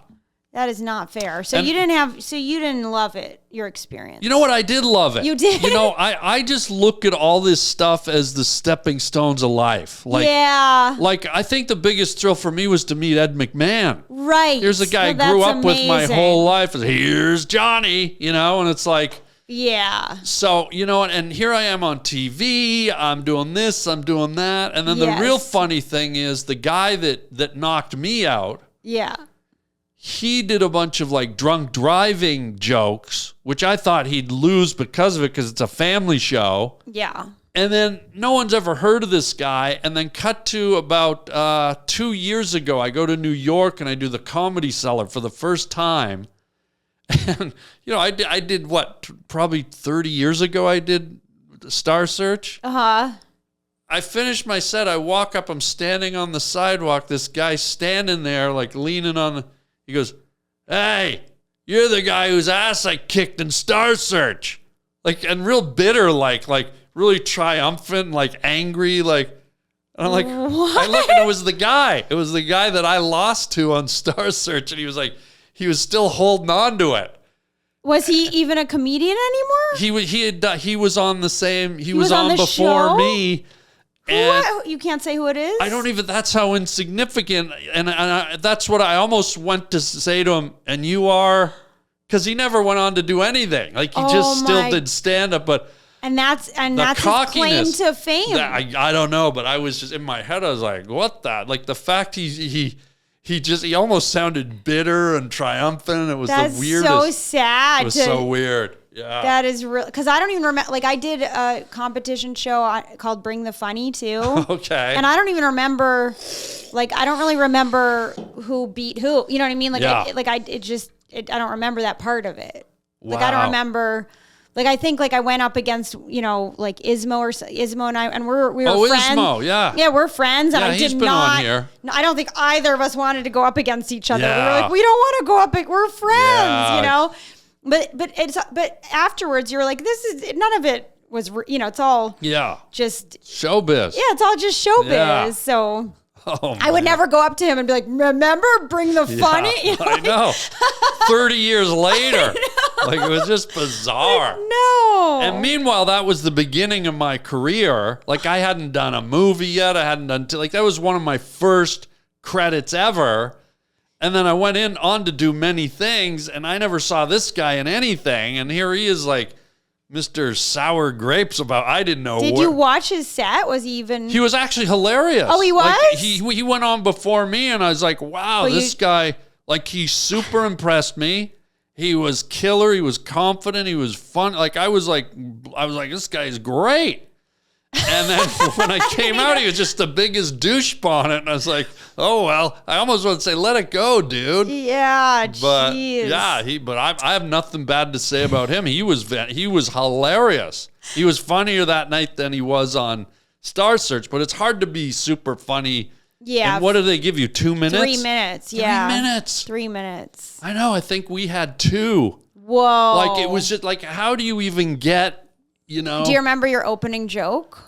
Speaker 1: That is not fair. So you didn't love it, your experience.
Speaker 2: You know what? I did love it.
Speaker 1: You did?
Speaker 2: I just look at all this stuff as the stepping stones of life. Like I think the biggest thrill for me was to meet Ed McMahon.
Speaker 1: Right.
Speaker 2: Here's a guy I grew up with my whole life. Here's Johnny, and it's like.
Speaker 1: Yeah.
Speaker 2: So, and here I am on TV. I'm doing this, I'm doing that. And then the real funny thing is the guy that knocked me out.
Speaker 1: Yeah.
Speaker 2: He did a bunch of like drunk driving jokes, which I thought he'd lose because of it, because it's a family show.
Speaker 1: Yeah.
Speaker 2: And then no one's ever heard of this guy. And then cut to about 2 years ago, I go to New York and I do the Comedy Cellar for the first time. And, I did what, probably 30 years ago, I did Star Search.
Speaker 1: Uh-huh.
Speaker 2: I finished my set. I walk up. I'm standing on the sidewalk. This guy standing there, like leaning on. He goes, "Hey, you're the guy whose ass I kicked in Star Search." Like, and real bitter, like really triumphant, like angry, like. And I'm like, what? I look, and it was the guy. It was the guy that I lost to on Star Search, and he was like, he was still holding on to it.
Speaker 1: Was he even a comedian anymore?
Speaker 2: He was on the same. He was on before
Speaker 1: show?
Speaker 2: Me. And
Speaker 1: you can't say who it is?
Speaker 2: I don't even, that's how insignificant. And that's what I almost went to say to him. And you are, because he never went on to do anything. Like, he just still did stand up. But
Speaker 1: And that's his claim to fame.
Speaker 2: I don't know, but I was just in my head. I was like, "What the?" Like the fact he almost sounded bitter and triumphant. It was the weirdest.
Speaker 1: So sad.
Speaker 2: It was so weird. Yeah,
Speaker 1: that is real. Because I don't even remember. Like, I did a competition show called Bring the Funny too.
Speaker 2: Okay.
Speaker 1: And I don't even remember. Like, I don't really remember who beat who. You know what I mean? Like,
Speaker 2: yeah.
Speaker 1: I don't remember that part of it. Wow. Like, I don't remember. Like, I think, like, I went up against, like, Ismo and I, and we were friends.
Speaker 2: Oh, Ismo, yeah.
Speaker 1: Yeah, we're friends, and
Speaker 2: yeah,
Speaker 1: I did
Speaker 2: he's been
Speaker 1: not.
Speaker 2: On here.
Speaker 1: No, I don't think either of us wanted to go up against each other.
Speaker 2: Yeah.
Speaker 1: We were like, we don't want to go up. We're friends,
Speaker 2: Yeah.
Speaker 1: you know. But afterwards, you were like, none of it was, it's all just
Speaker 2: showbiz.
Speaker 1: Yeah, it's all just showbiz.
Speaker 2: Yeah.
Speaker 1: So.
Speaker 2: Oh,
Speaker 1: I would never go up to him and be like, remember, Bring the Funny? You know,
Speaker 2: I know. 30 years later. Like, it was just bizarre.
Speaker 1: No.
Speaker 2: And meanwhile, that was the beginning of my career. Like, I hadn't done a movie yet. I hadn't done, that was one of my first credits ever. And then I went on to do many things, and I never saw this guy in anything. And here he is, like, Mr. Sour Grapes about, I didn't know.
Speaker 1: Did you watch his set? Was he even?
Speaker 2: He was actually hilarious.
Speaker 1: Oh, he was?
Speaker 2: Like, he went on before me, and I was like, wow, this guy, like, he super impressed me. He was killer. He was confident. He was fun. Like, I was like, this guy's great. And then when I came out, he was just the biggest douche bonnet. And I was like, oh, well, I almost want to say, let it go, dude.
Speaker 1: Yeah,
Speaker 2: but
Speaker 1: geez.
Speaker 2: yeah, I have nothing bad to say about him. He was hilarious. He was funnier that night than he was on Star Search, but it's hard to be super funny.
Speaker 1: Yeah.
Speaker 2: And what do they give you? 2 minutes?
Speaker 1: 3 minutes. Yeah.
Speaker 2: 3 minutes.
Speaker 1: 3 minutes.
Speaker 2: I know. I think we had 2.
Speaker 1: Whoa.
Speaker 2: Like, it was just like, how do you even get, Do
Speaker 1: you remember your opening joke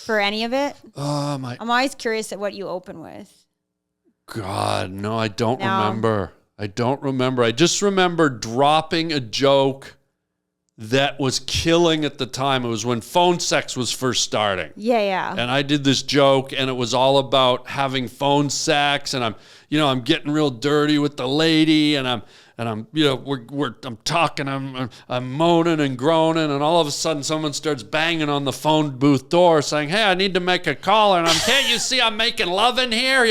Speaker 1: for any of it?
Speaker 2: I'm
Speaker 1: always curious at what you open with.
Speaker 2: God, no, I don't remember. I don't remember. I just remember dropping a joke that was killing at the time. It was when phone sex was first starting.
Speaker 1: Yeah.
Speaker 2: And I did this joke, and it was all about having phone sex, and I'm getting real dirty with the lady, and I'm talking, I'm moaning and groaning, and all of a sudden someone starts banging on the phone booth door saying, "Hey, I need to make a call," and can't you see I'm making love in here,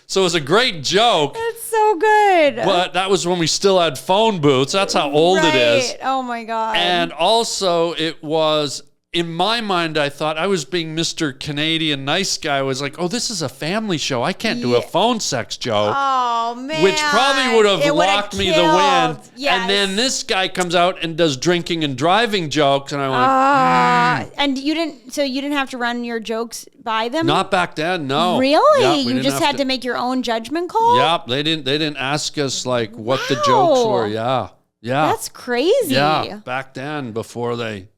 Speaker 2: So it was a great joke.
Speaker 1: That's so good.
Speaker 2: But that was when we still had phone booths. That's how old it is.
Speaker 1: Oh my God.
Speaker 2: And also it was, in my mind, I thought I was being Mr. Canadian nice guy. I was like, oh, this is a family show. I can't do a phone sex joke.
Speaker 1: Oh, man.
Speaker 2: Which probably would have locked me the wind.
Speaker 1: Yes.
Speaker 2: And then this guy comes out and does drinking and driving jokes. And I went,
Speaker 1: And you didn't have to run your jokes by them?
Speaker 2: Not back then, no.
Speaker 1: Really?
Speaker 2: Yeah,
Speaker 1: you just had to make your own judgment call?
Speaker 2: Yeah, they didn't ask us like what the jokes were. Yeah.
Speaker 1: That's crazy.
Speaker 2: Yeah, back then before they...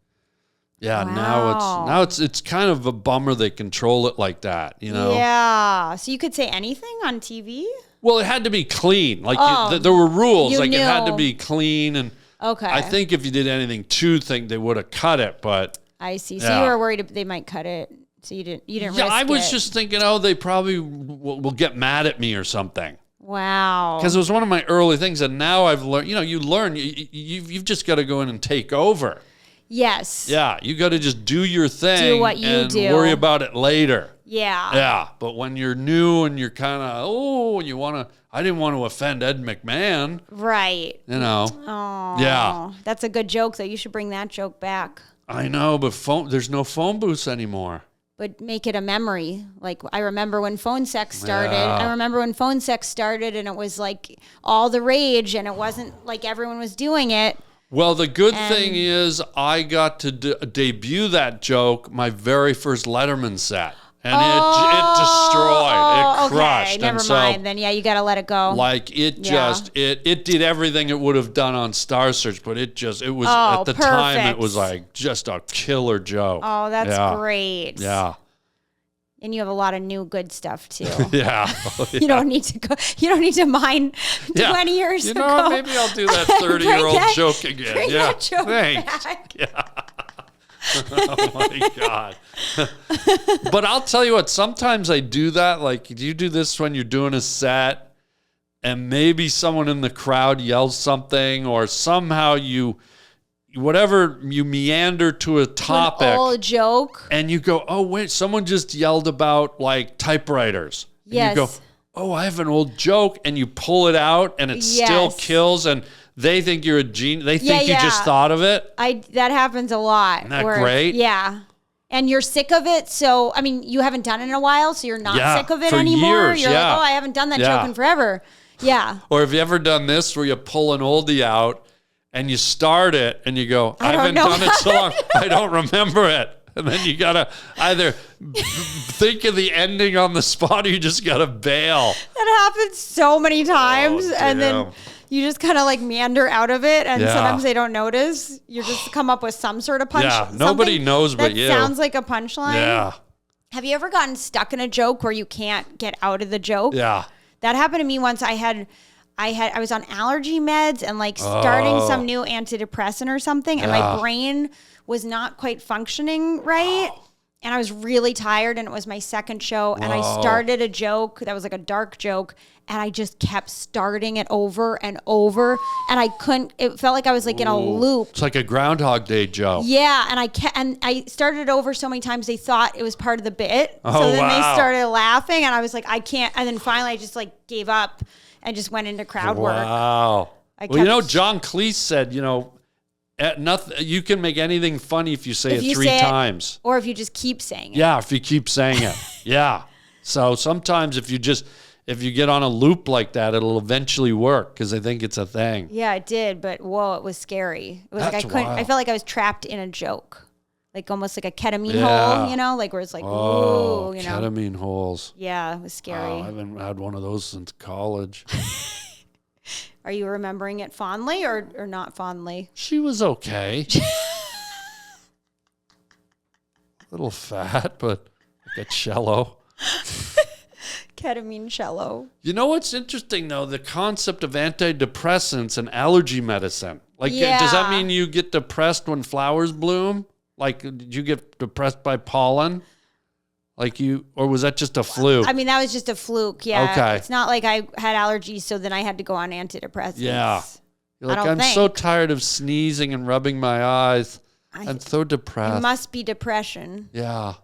Speaker 2: Yeah,
Speaker 1: wow.
Speaker 2: now it's kind of a bummer they control it like that,
Speaker 1: Yeah. So you could say anything on TV?
Speaker 2: Well, it had to be clean. Like there were rules. Like it had to be clean, and
Speaker 1: okay.
Speaker 2: I think if you did anything too thick, they would have cut it. But
Speaker 1: I see. So you were worried they might cut it. So you didn't. Risk
Speaker 2: I was just thinking, they probably will get mad at me or something.
Speaker 1: Wow.
Speaker 2: Because it was one of my early things, and now I've learned. You learn. You've just got to go in and take over.
Speaker 1: Yes.
Speaker 2: Yeah, you got to just do your thing.
Speaker 1: Do what you do.
Speaker 2: Worry about it later.
Speaker 1: Yeah.
Speaker 2: Yeah, but when you're new and you're kind of, I didn't want to offend Ed McMahon.
Speaker 1: Right. Oh.
Speaker 2: Yeah.
Speaker 1: That's a good joke, though. You should bring that joke back.
Speaker 2: I know, but there's no phone booths anymore.
Speaker 1: But make it a memory. Like, I remember when phone sex started.
Speaker 2: Yeah.
Speaker 1: I remember when phone sex started, and it was like all the rage, and it wasn't like everyone was doing it.
Speaker 2: Well, the good thing is I got to debut that joke my very first Letterman set. And it destroyed. It crushed.
Speaker 1: Okay, never mind. Then, you got to let it go.
Speaker 2: Like, it did everything it would have done on Star Search, but it was, at the time, it was like just a killer joke.
Speaker 1: Oh, that's great.
Speaker 2: Yeah.
Speaker 1: And you have a lot of new good stuff too.
Speaker 2: Yeah.
Speaker 1: You don't need to go. You don't need to mind 20 years ago.
Speaker 2: You know, maybe I'll do that 30-year-old joke again.
Speaker 1: Bring that joke back.
Speaker 2: Yeah. Oh my God. But I'll tell you what, sometimes I do that. Like, you do this when you're doing a set and maybe someone in the crowd yells something, or somehow you meander to a topic.
Speaker 1: An old joke.
Speaker 2: And you go, oh, wait, someone just yelled about like typewriters. And
Speaker 1: yes.
Speaker 2: you go, oh, I have an old joke. And you pull it out and it still kills. And they think you're a genius. They think you just thought of it.
Speaker 1: That happens a lot.
Speaker 2: Isn't that great?
Speaker 1: Yeah. And you're sick of it. So, I mean, you haven't done it in a while, so you're not sick of it anymore.
Speaker 2: Years,
Speaker 1: you're like, oh, I haven't done that joke in forever. Yeah.
Speaker 2: Or have you ever done this where you pull an oldie out and you start it and you go, I haven't done it so long, I don't remember it. And then you got to either think of the ending on the spot or you just got to bail.
Speaker 1: That happens so many times.
Speaker 2: Oh,
Speaker 1: and then you just kind of like meander out of it, and sometimes they don't notice. You just come up with some sort of punch.
Speaker 2: Yeah, nobody knows but you.
Speaker 1: That sounds like a punchline.
Speaker 2: Yeah.
Speaker 1: Have you ever gotten stuck in a joke where you can't get out of the joke?
Speaker 2: Yeah.
Speaker 1: That happened to me once. I was on allergy meds and like starting some new antidepressant or something, and my brain was not quite functioning right. And I was really tired, and it was my second show, and I started a joke that was like a dark joke, and I just kept starting it over and over, and I couldn't. It felt like I was like in a loop.
Speaker 2: It's like a Groundhog Day joke.
Speaker 1: Yeah, and I started it over so many times they thought it was part of the bit. So then they started laughing, and I was like, I can't. And then finally, I just like gave up and just went into crowd work.
Speaker 2: Wow. John Cleese said, you can make anything funny if you say it 3 times.
Speaker 1: Or if you just keep saying it.
Speaker 2: Yeah, if you keep saying it. Yeah. So sometimes if you get on a loop like that, it'll eventually work because I think it's a thing.
Speaker 1: Yeah, it did. But whoa, it was scary. It was
Speaker 2: That's
Speaker 1: like I felt like I was trapped in a joke. Like almost like a ketamine hole, like where it's like, whoa,
Speaker 2: ketamine holes.
Speaker 1: Yeah, it was scary.
Speaker 2: I haven't had one of those since college.
Speaker 1: Are you remembering it fondly or not fondly?
Speaker 2: She was okay. A little fat, but like a cello.
Speaker 1: Ketamine cello.
Speaker 2: You know what's interesting, though? The concept of antidepressants and allergy medicine. Like, does that mean you get depressed when flowers bloom? Like, did you get depressed by pollen? Or was that just a fluke?
Speaker 1: I mean, that was just a fluke, yeah.
Speaker 2: Okay.
Speaker 1: It's not like I had allergies, so then I had to go on antidepressants.
Speaker 2: Yeah. You're like, I'm so tired of sneezing and rubbing my eyes. I'm so depressed.
Speaker 1: It must be depression.
Speaker 2: Yeah.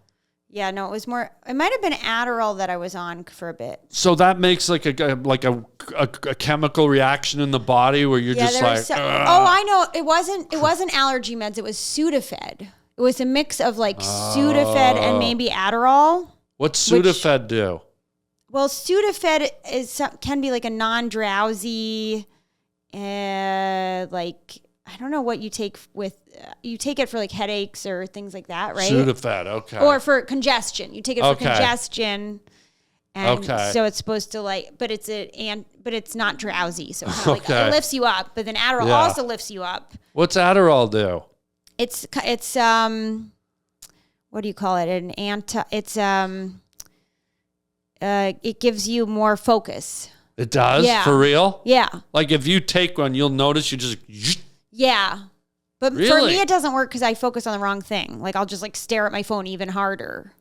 Speaker 1: Yeah, no, it might have been Adderall that I was on for a bit.
Speaker 2: So that makes like a chemical reaction in the body where you're just like,
Speaker 1: I know. It wasn't allergy meds. It was Sudafed. It was a mix of like Sudafed and maybe Adderall.
Speaker 2: What's Sudafed do?
Speaker 1: Well, Sudafed can be like a non-drowsy, I don't know what you take you take it for like headaches or things like that, right?
Speaker 2: Sudafed, okay.
Speaker 1: Or for congestion. You take it for congestion. And so it's supposed to but it's not drowsy. So it it lifts you up, but then Adderall also lifts you up.
Speaker 2: What's Adderall do?
Speaker 1: It's what do you call it? It gives you more focus.
Speaker 2: It does?
Speaker 1: Yeah.
Speaker 2: For real?
Speaker 1: Yeah.
Speaker 2: Like if you take one, you'll notice you just...
Speaker 1: Yeah. But
Speaker 2: really?
Speaker 1: For me, it doesn't work because I focus on the wrong thing. Like I'll just like stare at my phone even harder.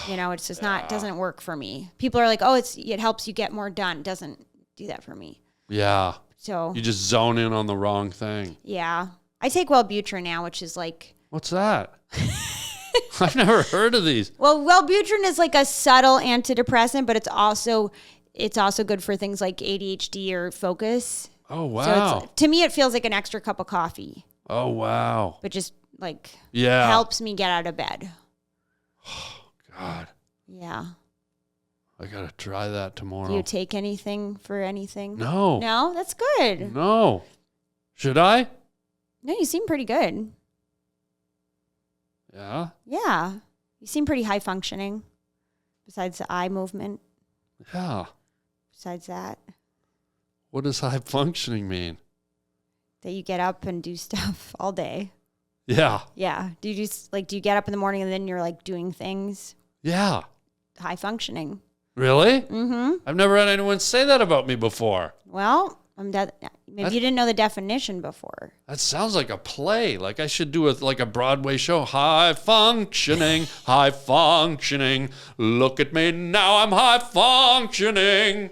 Speaker 1: Wow. It's just doesn't work for me. People are like, oh, it helps you get more done. It doesn't do that for me.
Speaker 2: Yeah.
Speaker 1: So
Speaker 2: you just zone in on the wrong thing.
Speaker 1: Yeah. I take Wellbutrin now, which is like...
Speaker 2: What's that? I've never heard of these.
Speaker 1: Well, Wellbutrin is like a subtle antidepressant, but it's also good for things like ADHD or focus.
Speaker 2: Oh, wow.
Speaker 1: So to me, it feels like an extra cup of coffee.
Speaker 2: Oh, wow.
Speaker 1: But just like
Speaker 2: Yeah.
Speaker 1: helps me get out of bed.
Speaker 2: Oh, God.
Speaker 1: Yeah.
Speaker 2: I got to try that tomorrow.
Speaker 1: Do you take anything for anything?
Speaker 2: No.
Speaker 1: No? That's good.
Speaker 2: No. Should I?
Speaker 1: No, you seem pretty good.
Speaker 2: Yeah?
Speaker 1: Yeah. You seem pretty high functioning. Besides the eye movement.
Speaker 2: Yeah.
Speaker 1: Besides that.
Speaker 2: What does high functioning mean?
Speaker 1: That you get up and do stuff all day.
Speaker 2: Yeah.
Speaker 1: Yeah. Do you get up in the morning and then you're like doing things?
Speaker 2: Yeah.
Speaker 1: High functioning.
Speaker 2: Really?
Speaker 1: Mm-hmm.
Speaker 2: I've never had anyone say that about me before.
Speaker 1: Well, maybe you didn't know the definition before.
Speaker 2: That sounds like a play. Like I should do a Broadway show. High functioning, high functioning. Look at me now, I'm high functioning.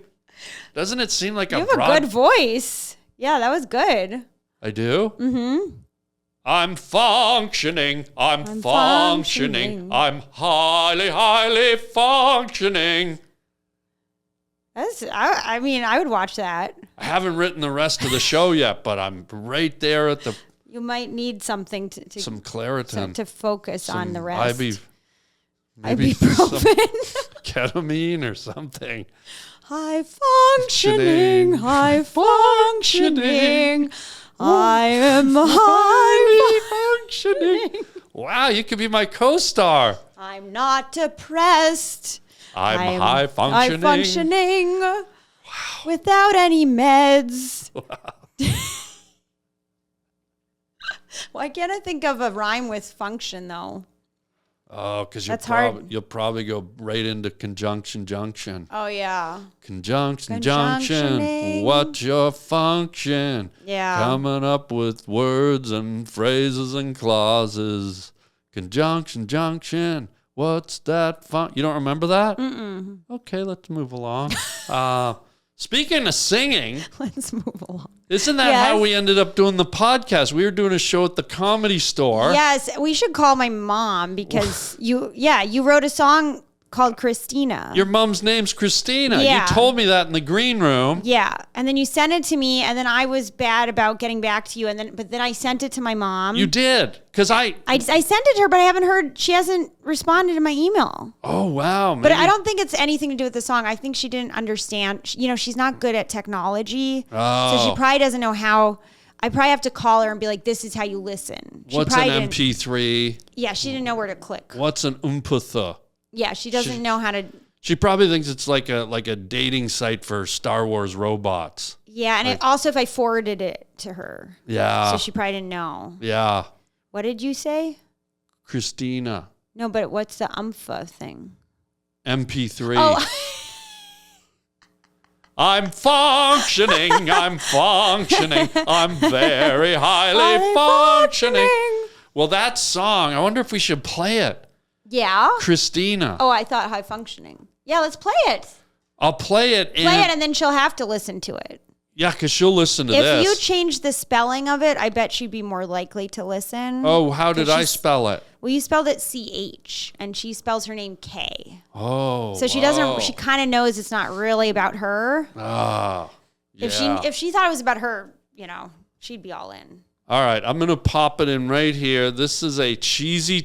Speaker 2: Doesn't it seem like
Speaker 1: you have a good voice. Yeah, that was good.
Speaker 2: I do?
Speaker 1: Mm-hmm.
Speaker 2: I'm functioning. I'm functioning. I'm highly, highly functioning.
Speaker 1: I would watch that.
Speaker 2: I haven't written the rest of the show yet, but I'm right there at the...
Speaker 1: You might need something to
Speaker 2: some Claritin.
Speaker 1: To focus on the rest.
Speaker 2: Maybe
Speaker 1: ibuprofen.
Speaker 2: Ketamine or something.
Speaker 1: High functioning, high functioning. I am high functioning.
Speaker 2: Wow, you could be my co-star.
Speaker 1: I'm not depressed.
Speaker 2: I'm high functioning.
Speaker 1: High functioning. Wow. Without any meds. Wow. Why can't I think of a rhyme with function though?
Speaker 2: Oh, because you'll probably go right into conjunction junction.
Speaker 1: Oh yeah.
Speaker 2: Conjunction junction. What's your function?
Speaker 1: Yeah.
Speaker 2: Coming up with words and phrases and clauses. Conjunction junction. What's that You don't remember that?
Speaker 1: Mm-mm.
Speaker 2: Okay, let's move along. Speaking of singing,
Speaker 1: let's move along.
Speaker 2: Isn't that how we ended up doing the podcast? We were doing a show at the Comedy Store.
Speaker 1: Yes, we should call my mom because you wrote a song called Christina.
Speaker 2: Your mom's name's Christina.
Speaker 1: Yeah.
Speaker 2: You told me that in the green room.
Speaker 1: Yeah, and then you sent it to me, and then I was bad about getting back to you, but then I sent it to my mom.
Speaker 2: You did, because I
Speaker 1: sent it to her, but I haven't heard. She hasn't responded to my email.
Speaker 2: Oh wow! Maybe.
Speaker 1: But I don't think it's anything to do with the song. I think she didn't understand. She's not good at technology, so she probably doesn't know how. I probably have to call her and be like, "This is how you listen."
Speaker 2: What's an MP3?
Speaker 1: Yeah, she didn't know where to click.
Speaker 2: What's an Oompa?
Speaker 1: Yeah, she doesn't know how to.
Speaker 2: She probably thinks it's like a dating site for Star Wars robots.
Speaker 1: Yeah, and also if I forwarded it to her.
Speaker 2: Yeah.
Speaker 1: So she probably didn't know.
Speaker 2: Yeah.
Speaker 1: What did you say?
Speaker 2: Christina.
Speaker 1: No, but what's the umpha thing?
Speaker 2: MP3.
Speaker 1: Oh.
Speaker 2: I'm functioning. I'm functioning. I'm very highly functioning. Well, that song, I wonder if we should play it.
Speaker 1: Yeah.
Speaker 2: Christina.
Speaker 1: Oh, I thought high functioning. Yeah, let's play it.
Speaker 2: I'll play it.
Speaker 1: And then she'll have to listen to it.
Speaker 2: Yeah, because she'll listen to this.
Speaker 1: If you change the spelling of it, I bet she'd be more likely to listen.
Speaker 2: Oh, how did I spell it?
Speaker 1: Well, you spelled it CH, and she spells her name K.
Speaker 2: Oh.
Speaker 1: So she doesn't. She kind of knows it's not really about her.
Speaker 2: Ah. Yeah.
Speaker 1: If she thought it was about her, she'd be all in.
Speaker 2: All right, I'm going to pop it in right here. This is a cheesy.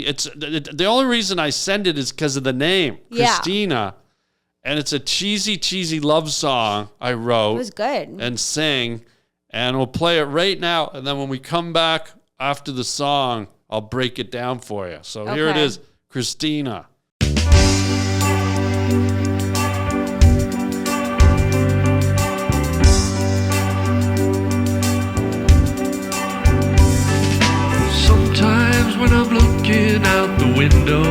Speaker 2: It's the only reason I send it is because of the name, Christina. And it's a cheesy love song I wrote.
Speaker 1: It was good.
Speaker 2: And sing. And we'll play it right now. And then when we come back after the song, I'll break it down for you. So here it is, Christina.
Speaker 6: When I'm looking out the window,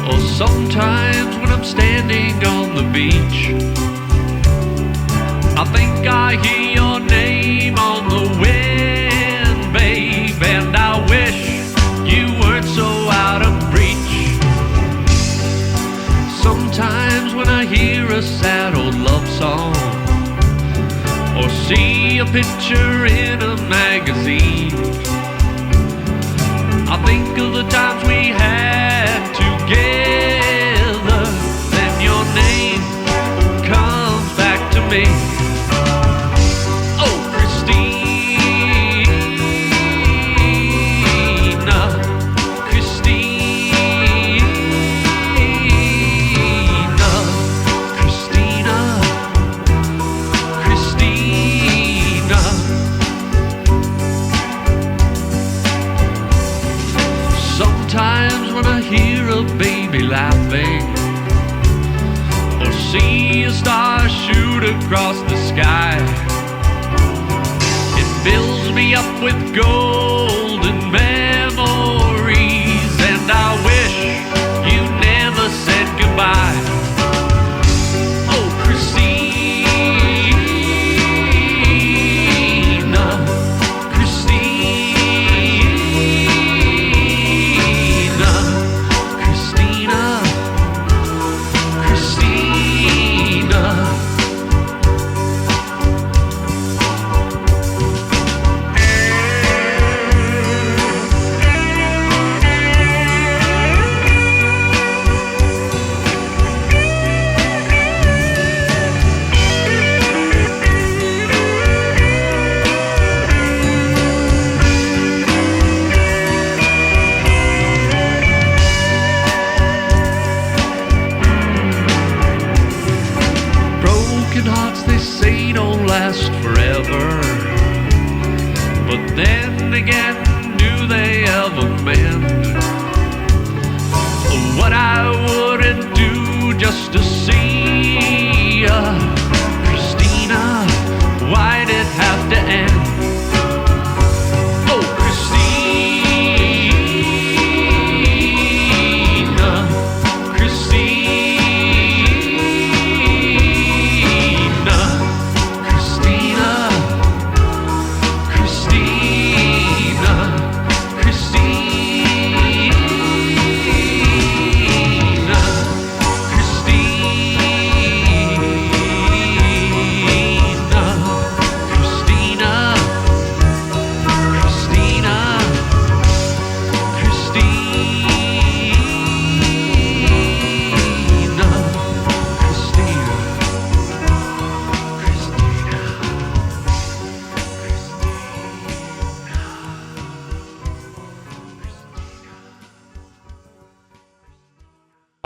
Speaker 6: or sometimes when I'm standing on the beach, I think I hear your name on the wind, babe, and I wish you weren't so out of reach. Sometimes when I hear a sad old love song, or see a picture in a magazine, I think of the times we had together, then your name comes back to me. Oh, Christina, Christina, Christina, Christina. Sometimes when I hear a baby laughing, or see a star shoot across the sky, it fills me up with golden memories, and I wish you never said goodbye. Oh, Christina, Christina, Christina, Christina. Broken hearts, they say, don't last forever. But then again, do they ever mend? What I wouldn't do just to see ya. Christina, why'd it have to end? Oh, Christina, Christina, Christina, Christina, Christina,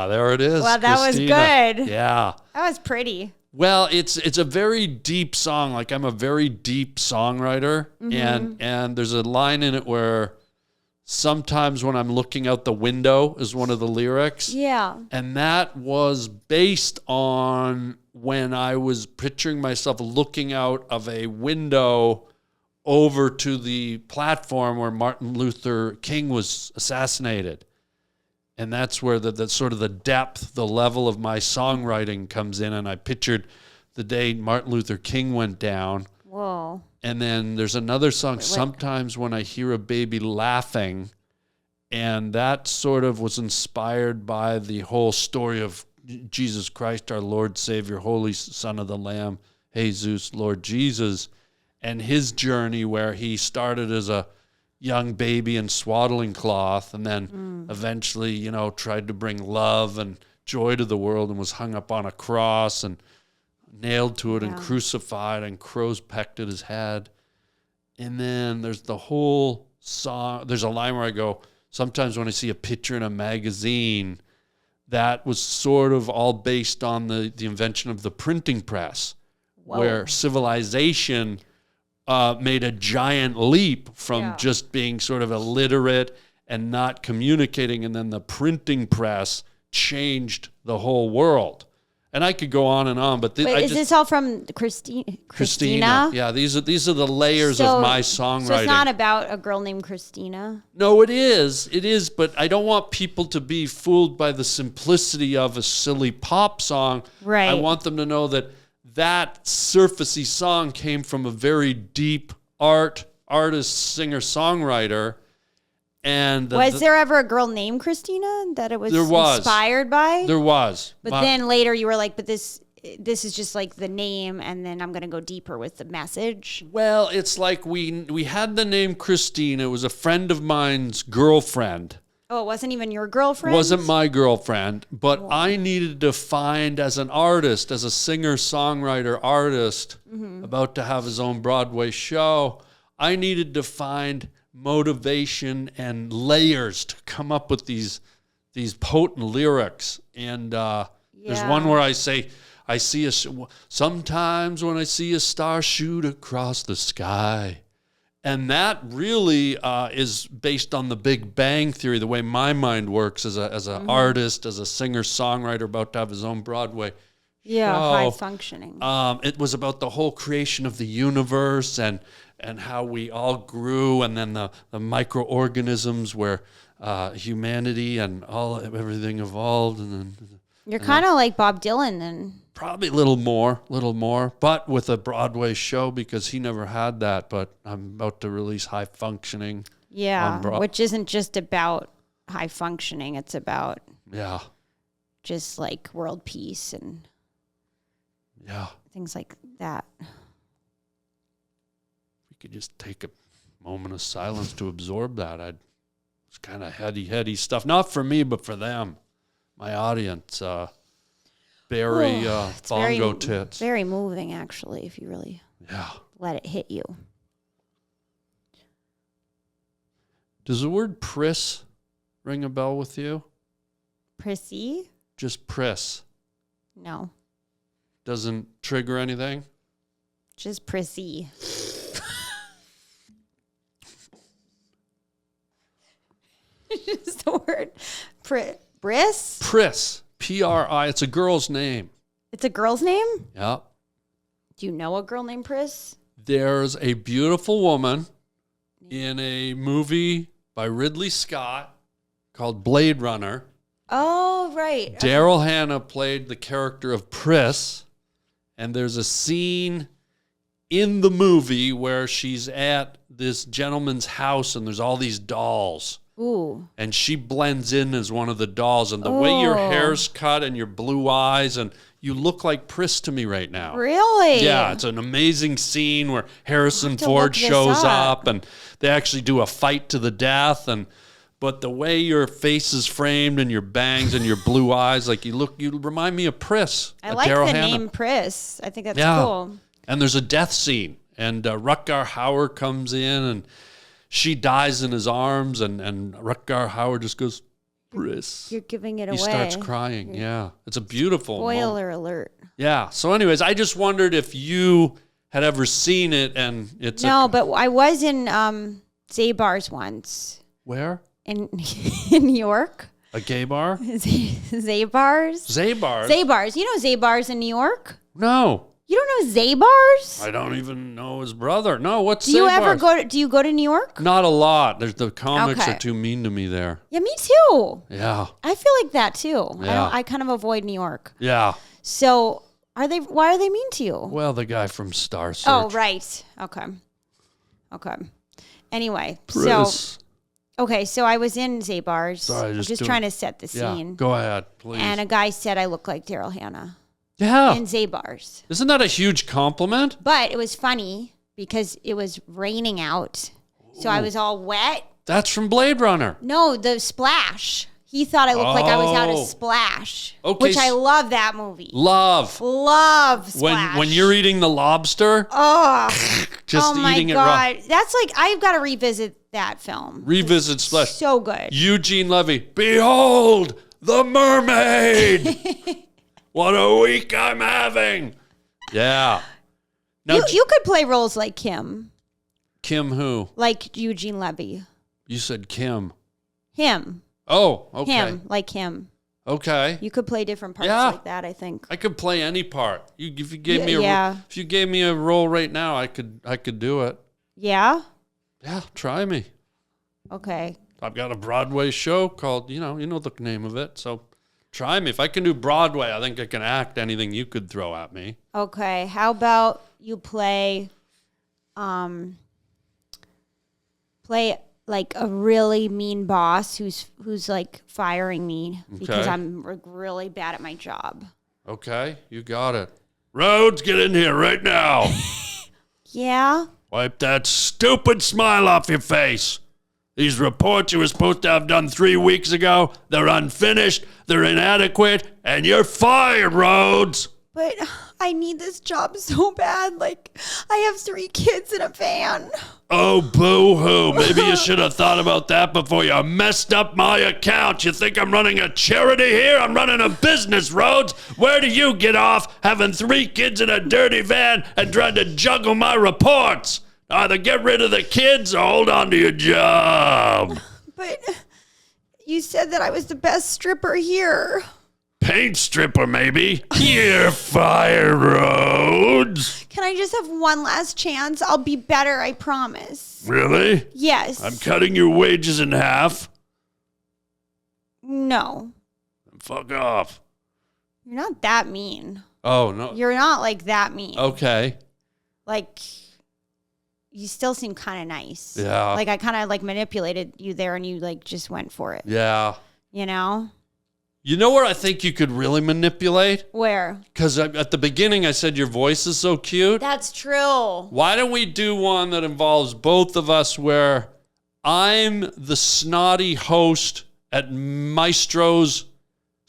Speaker 2: There it is.
Speaker 1: Well, that was
Speaker 2: Christina.
Speaker 1: good.
Speaker 2: Yeah.
Speaker 1: That was pretty.
Speaker 2: Well, it's a very deep song. Like, I'm a very deep songwriter, and there's a line in it where sometimes when I'm looking out the window is one of the lyrics.
Speaker 1: Yeah.
Speaker 2: And that was based on when I was picturing myself looking out of a window over to the platform where Martin Luther King was assassinated. And that's where the sort of the depth, the level of my songwriting comes in. And I pictured the day Martin Luther King went down.
Speaker 1: Whoa.
Speaker 2: And then there's another song, Sometimes When I Hear a Baby Laughing. And that sort of was inspired by the whole story of Jesus Christ, our Lord, Savior, Holy Son of the Lamb, Jesus, Lord Jesus, and his journey where he started as a young baby in swaddling cloth, and then eventually, tried to bring love and joy to the world, and was hung up on a cross and nailed to it and crucified, and crows pecked at his head. And then there's the whole song. There's a line where I go, sometimes when I see a picture in a magazine, that was sort of all based on the invention of the printing press, where civilization made a giant leap from just being sort of illiterate and not communicating, and then the printing press changed the whole world. And I could go on and on, but
Speaker 1: Wait, is this all from Christina?
Speaker 2: Yeah, these are the layers of my songwriting.
Speaker 1: So it's not about a girl named Christina?
Speaker 2: No, it is, but I don't want people to be fooled by the simplicity of a silly pop song.
Speaker 1: Right.
Speaker 2: I want them to know that surfacey song came from a very deep artist, singer, songwriter. And
Speaker 1: was there ever a girl named Christina that it was inspired by?
Speaker 2: There was.
Speaker 1: But then later you were like, but this is just like the name, and then I'm going to go deeper with the message.
Speaker 2: Well, it's like we had the name Christina. It was a friend of mine's girlfriend.
Speaker 1: Oh, it wasn't even your girlfriend?
Speaker 2: Wasn't my girlfriend, but I needed to find, as an artist, as a singer-songwriter artist, about to have his own Broadway show, I needed to find motivation and layers to come up with these potent lyrics. And there's one where I say, sometimes when I see a star shoot across the sky, And that really is based on the Big Bang Theory, the way my mind works as an artist, as a singer-songwriter about to have his own Broadway show.
Speaker 1: High functioning.
Speaker 2: It was about the whole creation of the universe and how we all grew, and then the microorganisms where humanity and everything evolved. And then
Speaker 1: You're kind of like Bob Dylan then.
Speaker 2: probably a little more, but with a Broadway show because he never had that. But I'm about to release High Functioning.
Speaker 1: Yeah, which isn't just about high functioning. It's about just like world peace and things like that.
Speaker 2: We could just take a moment of silence to absorb that. It's kind of heady stuff. Not for me, but for them, my audience. Bongo tits.
Speaker 1: Very moving, actually, if you really let it hit you.
Speaker 2: Does the word priss ring a bell with you?
Speaker 1: Prissy?
Speaker 2: Just priss.
Speaker 1: No.
Speaker 2: Doesn't trigger anything?
Speaker 1: Just prissy. Just the word. Briss?
Speaker 2: Priss. P-R-I. It's a girl's name.
Speaker 1: It's a girl's name?
Speaker 2: Yeah.
Speaker 1: Do you know a girl named Priss?
Speaker 2: There's a beautiful woman in a movie by Ridley Scott called Blade Runner.
Speaker 1: Oh, right.
Speaker 2: Daryl Hannah played the character of Priss, and there's a scene in the movie where she's at this gentleman's house and there's all these dolls.
Speaker 1: Ooh.
Speaker 2: And she blends in as one of the dolls, and the way your hair's cut and your blue eyes, and you look like Priss to me right now.
Speaker 1: Really?
Speaker 2: Yeah, it's an amazing scene where Harrison Ford shows up and they actually do a fight to the death, but the way your face is framed and your bangs and your blue eyes, like you remind me of Priss.
Speaker 1: I like the name Priss. I think that's cool.
Speaker 2: And there's a death scene, and Rutger Hauer comes in and she dies in his arms, and Rutger Hauer just goes, Priss.
Speaker 1: You're giving it away.
Speaker 2: He starts crying. Yeah. It's a beautiful
Speaker 1: Spoiler
Speaker 2: moment.
Speaker 1: alert.
Speaker 2: Yeah. So anyways, I just wondered if you had ever seen it, and it's
Speaker 1: but I was in Zabar's once.
Speaker 2: Where?
Speaker 1: In New York.
Speaker 2: A gay bar?
Speaker 1: Zabar's.
Speaker 2: Zabar's.
Speaker 1: You know Zabar's in New York?
Speaker 2: No.
Speaker 1: You don't know Zabar's?
Speaker 2: I don't even know his brother. No, what's
Speaker 1: Do you
Speaker 2: Zabar's?
Speaker 1: ever go? Do you go to New York?
Speaker 2: Not a lot. The comics are too mean to me there.
Speaker 1: Yeah, me too.
Speaker 2: Yeah.
Speaker 1: I feel like that too.
Speaker 2: Yeah.
Speaker 1: I kind of avoid New York.
Speaker 2: Yeah.
Speaker 1: So why are they mean to you?
Speaker 2: Well, the guy from Star Search.
Speaker 1: Oh, right. Okay. Anyway,
Speaker 2: Priss.
Speaker 1: so I was in Zabar's.
Speaker 2: Sorry,
Speaker 1: I'm just trying to set the scene.
Speaker 2: Yeah, go ahead, please.
Speaker 1: And a guy said I look like Daryl Hannah.
Speaker 2: Yeah.
Speaker 1: In Zabar's.
Speaker 2: Isn't that a huge compliment?
Speaker 1: But it was funny because it was raining out. So I was all wet.
Speaker 2: That's from Blade Runner.
Speaker 1: No, the Splash. He thought I looked like I was out of Splash.
Speaker 2: Okay.
Speaker 1: Which I love that movie.
Speaker 2: Love
Speaker 1: Splash.
Speaker 2: When you're eating the lobster. Just eating it raw.
Speaker 1: That's like, I've got to revisit that film.
Speaker 2: Revisit Splash.
Speaker 1: So good.
Speaker 2: Eugene Levy. Behold the mermaid. What a week I'm having. Yeah. Now,
Speaker 1: you could play roles like Kim.
Speaker 2: Kim who?
Speaker 1: Like Eugene Levy.
Speaker 2: You said Kim.
Speaker 1: Him.
Speaker 2: Oh, okay.
Speaker 1: Him, like him.
Speaker 2: Okay.
Speaker 1: You could play different parts like that, I think.
Speaker 2: I could play any part. If you gave me a role right now, I could do it.
Speaker 1: Yeah?
Speaker 2: Yeah, try me.
Speaker 1: Okay.
Speaker 2: I've got a Broadway show called, you know the name of it. So try me. If I can do Broadway, I think I can act anything you could throw at me.
Speaker 1: Okay. How about you play like a really mean boss who's like firing me because I'm really bad at my job.
Speaker 2: Okay, you got it. Rhodes, get in here right now.
Speaker 1: Yeah?
Speaker 2: Wipe that stupid smile off your face. These reports you were supposed to have done 3 weeks ago, they're unfinished, they're inadequate, and you're fired, Rhodes.
Speaker 1: But I need this job so bad. Like, I have 3 kids in a van.
Speaker 2: Oh, boo-hoo. Maybe you should have thought about that before you messed up my account. You think I'm running a charity here? I'm running a business, Rhodes. Where do you get off having 3 kids in a dirty van and trying to juggle my reports? Either get rid of the kids or hold on to your job.
Speaker 1: But you said that I was the best stripper here.
Speaker 2: Paint stripper, maybe. You're fired, Rhodes.
Speaker 1: Can I just have one last chance? I'll be better, I promise.
Speaker 2: Really?
Speaker 1: Yes.
Speaker 2: I'm cutting your wages in half.
Speaker 1: No.
Speaker 2: Fuck off.
Speaker 1: You're not that mean.
Speaker 2: Oh, no.
Speaker 1: You're not like that mean.
Speaker 2: Okay.
Speaker 1: Like, you still seem kind of nice.
Speaker 2: Yeah.
Speaker 1: Like, I kind of like manipulated you there and you like just went for it.
Speaker 2: Yeah.
Speaker 1: You know?
Speaker 2: You know where I think you could really manipulate?
Speaker 1: Where?
Speaker 2: Because at the beginning I said your voice is so cute.
Speaker 1: That's true.
Speaker 2: Why don't we do one that involves both of us where I'm the snotty host at Maestro's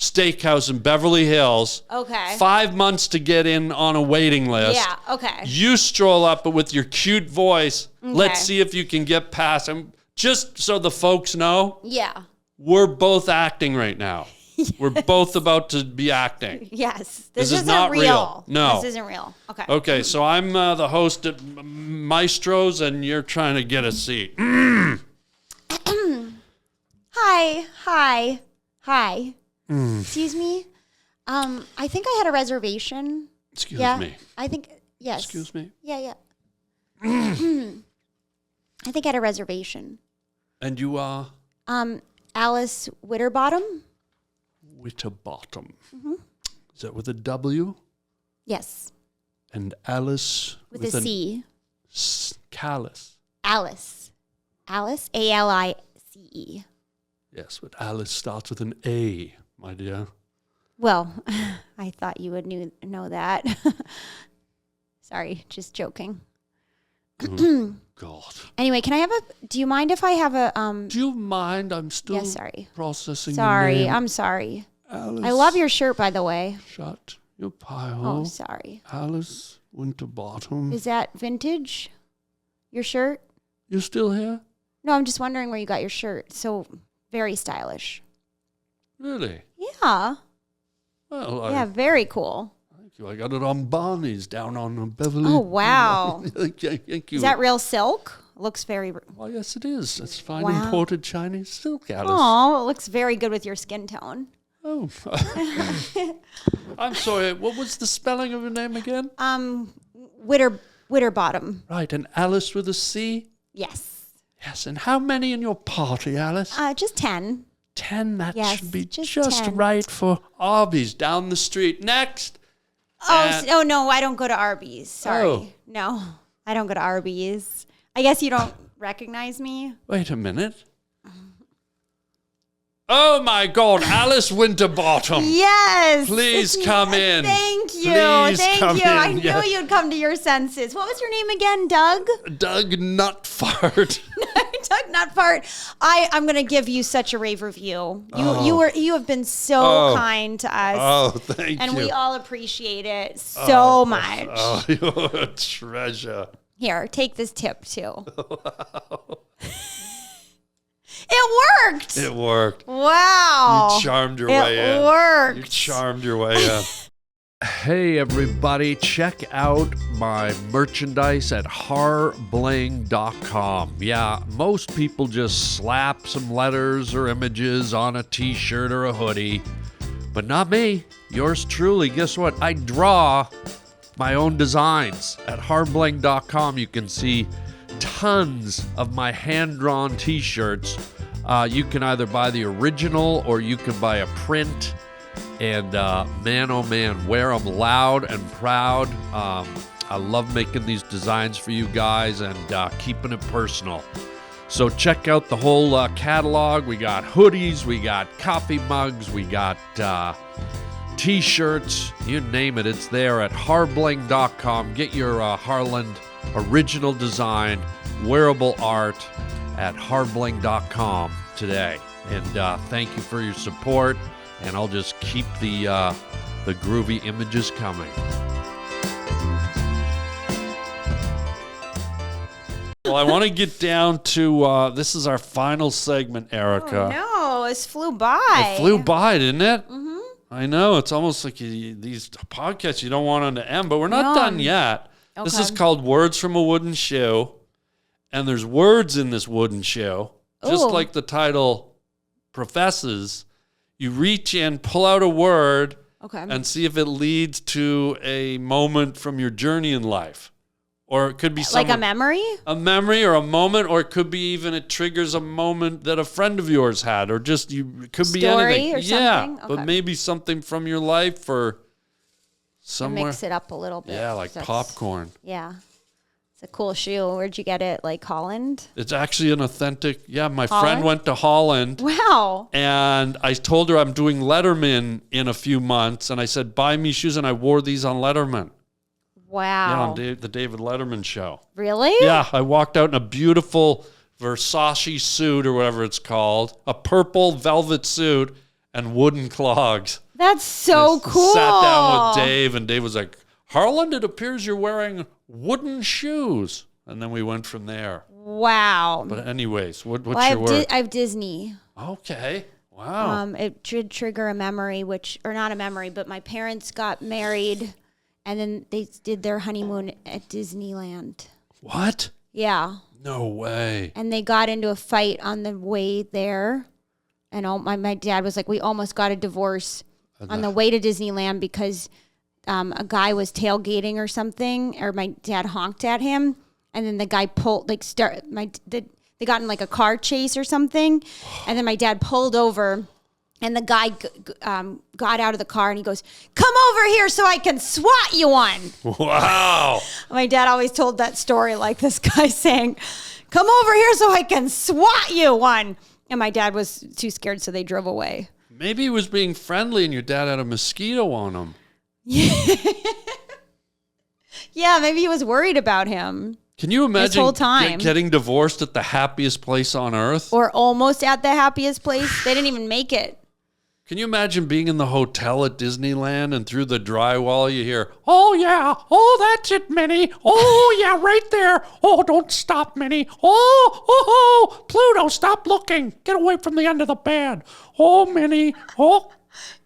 Speaker 2: Steakhouse in Beverly Hills.
Speaker 1: Okay.
Speaker 2: 5 months to get in on a waiting list.
Speaker 1: Yeah, okay.
Speaker 2: You stroll up, but with your cute voice,
Speaker 1: Okay.
Speaker 2: let's see if you can get past him. Just so the folks know,
Speaker 1: Yeah.
Speaker 2: we're both acting right now. Yes. We're both about to be acting.
Speaker 1: Yes.
Speaker 2: This is
Speaker 1: isn't
Speaker 2: not real. No.
Speaker 1: This isn't real. Okay.
Speaker 2: Okay, so I'm the host at Maestro's, and you're trying to get a seat.
Speaker 1: Hi. Excuse me. I think I had a reservation.
Speaker 2: Excuse me.
Speaker 1: I think, yes.
Speaker 2: Excuse me.
Speaker 1: Yeah. I think I had a reservation.
Speaker 2: And you are?
Speaker 1: Alice Witterbottom.
Speaker 2: Witterbottom. Mm-hmm. Is that with a W?
Speaker 1: Yes.
Speaker 2: And Alice
Speaker 1: with a C.
Speaker 2: Callus.
Speaker 1: Alice. A-L-I-C-E.
Speaker 2: Yes, but Alice starts with an A, my dear.
Speaker 1: Well, I thought you would know that. Sorry, just joking.
Speaker 2: Oh, God.
Speaker 1: Anyway, do you mind if I have a,
Speaker 2: Do you mind? I'm still
Speaker 1: sorry.
Speaker 2: processing
Speaker 1: Sorry,
Speaker 2: your name.
Speaker 1: I'm sorry.
Speaker 2: Alice,
Speaker 1: I love your shirt, by the way.
Speaker 2: Shut your pie
Speaker 1: Oh,
Speaker 2: hole.
Speaker 1: sorry.
Speaker 2: Alice Winterbottom.
Speaker 1: Is that vintage? Your shirt?
Speaker 2: You still here?
Speaker 1: No, I'm just wondering where you got your shirt. So very stylish.
Speaker 2: Really?
Speaker 1: Yeah.
Speaker 2: Well,
Speaker 1: Yeah, very cool.
Speaker 2: Thank you. I got it on Barney's down on Beverly.
Speaker 1: Oh, wow.
Speaker 2: Thank you.
Speaker 1: Is that real silk? Looks very...
Speaker 2: Well, yes, it is. It's fine
Speaker 1: Wow.
Speaker 2: imported Chinese silk, Alice.
Speaker 1: Oh, it looks very good with your skin tone.
Speaker 2: Oh. I'm sorry. What was the spelling of your name again?
Speaker 1: Witterbottom.
Speaker 2: Right, and Alice with a C?
Speaker 1: Yes.
Speaker 2: Yes, and how many in your party, Alice?
Speaker 1: Just 10.
Speaker 2: 10. That
Speaker 1: Yes,
Speaker 2: should be
Speaker 1: just
Speaker 2: just
Speaker 1: 10.
Speaker 2: right for Arby's down the street. Next.
Speaker 1: Oh, no, I don't go to Arby's. Sorry.
Speaker 2: Oh.
Speaker 1: No, I don't go to Arby's. I guess you don't recognize me.
Speaker 2: Wait a minute. Oh, my God. Alice Winterbottom.
Speaker 1: Yes.
Speaker 2: Please come in.
Speaker 1: Thank you.
Speaker 2: Please
Speaker 1: Thank
Speaker 2: come
Speaker 1: you.
Speaker 2: in.
Speaker 1: I knew
Speaker 2: Yes.
Speaker 1: you'd come to your senses. What was your name again, Doug?
Speaker 2: Doug Nutfart.
Speaker 1: Doug Nutfart. I'm going to give you such a rave review. You have been so kind to us.
Speaker 2: Oh, thank
Speaker 1: and
Speaker 2: you.
Speaker 1: we all appreciate it so much.
Speaker 2: Oh, you're a treasure.
Speaker 1: Here, take this tip too. It worked.
Speaker 2: It worked.
Speaker 1: Wow.
Speaker 2: You charmed your way in.
Speaker 1: It worked.
Speaker 2: You charmed your way in. Hey, everybody. Check out my merchandise at harbling.com. Yeah, most people just slap some letters or images on a t-shirt or a hoodie, but not me. Yours truly. Guess what? I draw my own designs. At harbling.com, you can see tons of my hand-drawn t-shirts. You can either buy the original or you can buy a print. And man, oh man, wear them loud and proud. I love making these designs for you guys and keeping it personal. So check out the whole catalog. We got hoodies, we got coffee mugs, we got t-shirts, you name it, it's there at harbling.com. Get your Harland original design, wearable art at harbling.com today. And thank you for your support, and I'll just keep the groovy images coming. Well, I want to get down to, this is our final segment, Erica.
Speaker 1: Oh, no, it flew by.
Speaker 2: It flew by, didn't it? Mm-hmm. I know. It's almost like these podcasts you don't want them to end, but we're not done yet. Okay. This is called Words from a Wooden Shoe. and there's words in this wooden shoe, just like the title professes. You reach in, pull out a word, and see if it leads to a moment from your journey in life. Or it could be
Speaker 1: like a memory?
Speaker 2: A memory or a moment, or it could be even it triggers a moment that a friend of yours had, or just it could be anything.
Speaker 1: Or something? Okay.
Speaker 2: But maybe something from your life or somewhere.
Speaker 1: Mix it up a little bit.
Speaker 2: Yeah, like popcorn.
Speaker 1: Yeah. It's a cool shoe. Where'd you get it? Like Holland?
Speaker 2: It's actually an authentic. Yeah, my friend went to Holland.
Speaker 1: Wow.
Speaker 2: And I told her I'm doing Letterman in a few months, and I said, buy me shoes, and I wore these on Letterman.
Speaker 1: Wow.
Speaker 2: Yeah, on the David Letterman show.
Speaker 1: Really?
Speaker 2: Yeah, I walked out in a beautiful Versace suit or whatever it's called, a purple velvet suit and wooden clogs.
Speaker 1: That's so cool.
Speaker 2: Sat down with Dave, and Dave was like, Harland, it appears you're wearing wooden shoes. And then we went from there.
Speaker 1: Wow.
Speaker 2: But anyways, what's your word?
Speaker 1: I have Disney.
Speaker 2: Okay. Wow.
Speaker 1: It should trigger a memory, or not a memory, but my parents got married. And then they did their honeymoon at Disneyland.
Speaker 2: What?
Speaker 1: Yeah.
Speaker 2: No way.
Speaker 1: And they got into a fight on the way there. And my dad was like, we almost got a divorce on the way to Disneyland because a guy was tailgating or something, or my dad honked at him. And then the guy pulled, they got in like a car chase or something. And then my dad pulled over. And the guy got out of the car and he goes, come over here so I can swat you one.
Speaker 2: Wow.
Speaker 1: My dad always told that story like this guy saying, come over here so I can swat you one. And my dad was too scared, so they drove away.
Speaker 2: Maybe he was being friendly and your dad had a mosquito on him.
Speaker 1: Yeah, maybe he was worried about him.
Speaker 2: Can you imagine
Speaker 1: this whole time
Speaker 2: getting divorced at the happiest place on earth?
Speaker 1: Or almost at the happiest place? They didn't even make it.
Speaker 2: Can you imagine being in the hotel at Disneyland and through the drywall you hear,
Speaker 3: oh, yeah. Oh, that's it, Minnie. Oh, yeah, right there. Oh, don't stop, Minnie. Oh, Pluto, stop looking. Get away from the end of the bed. Oh, Minnie. Oh.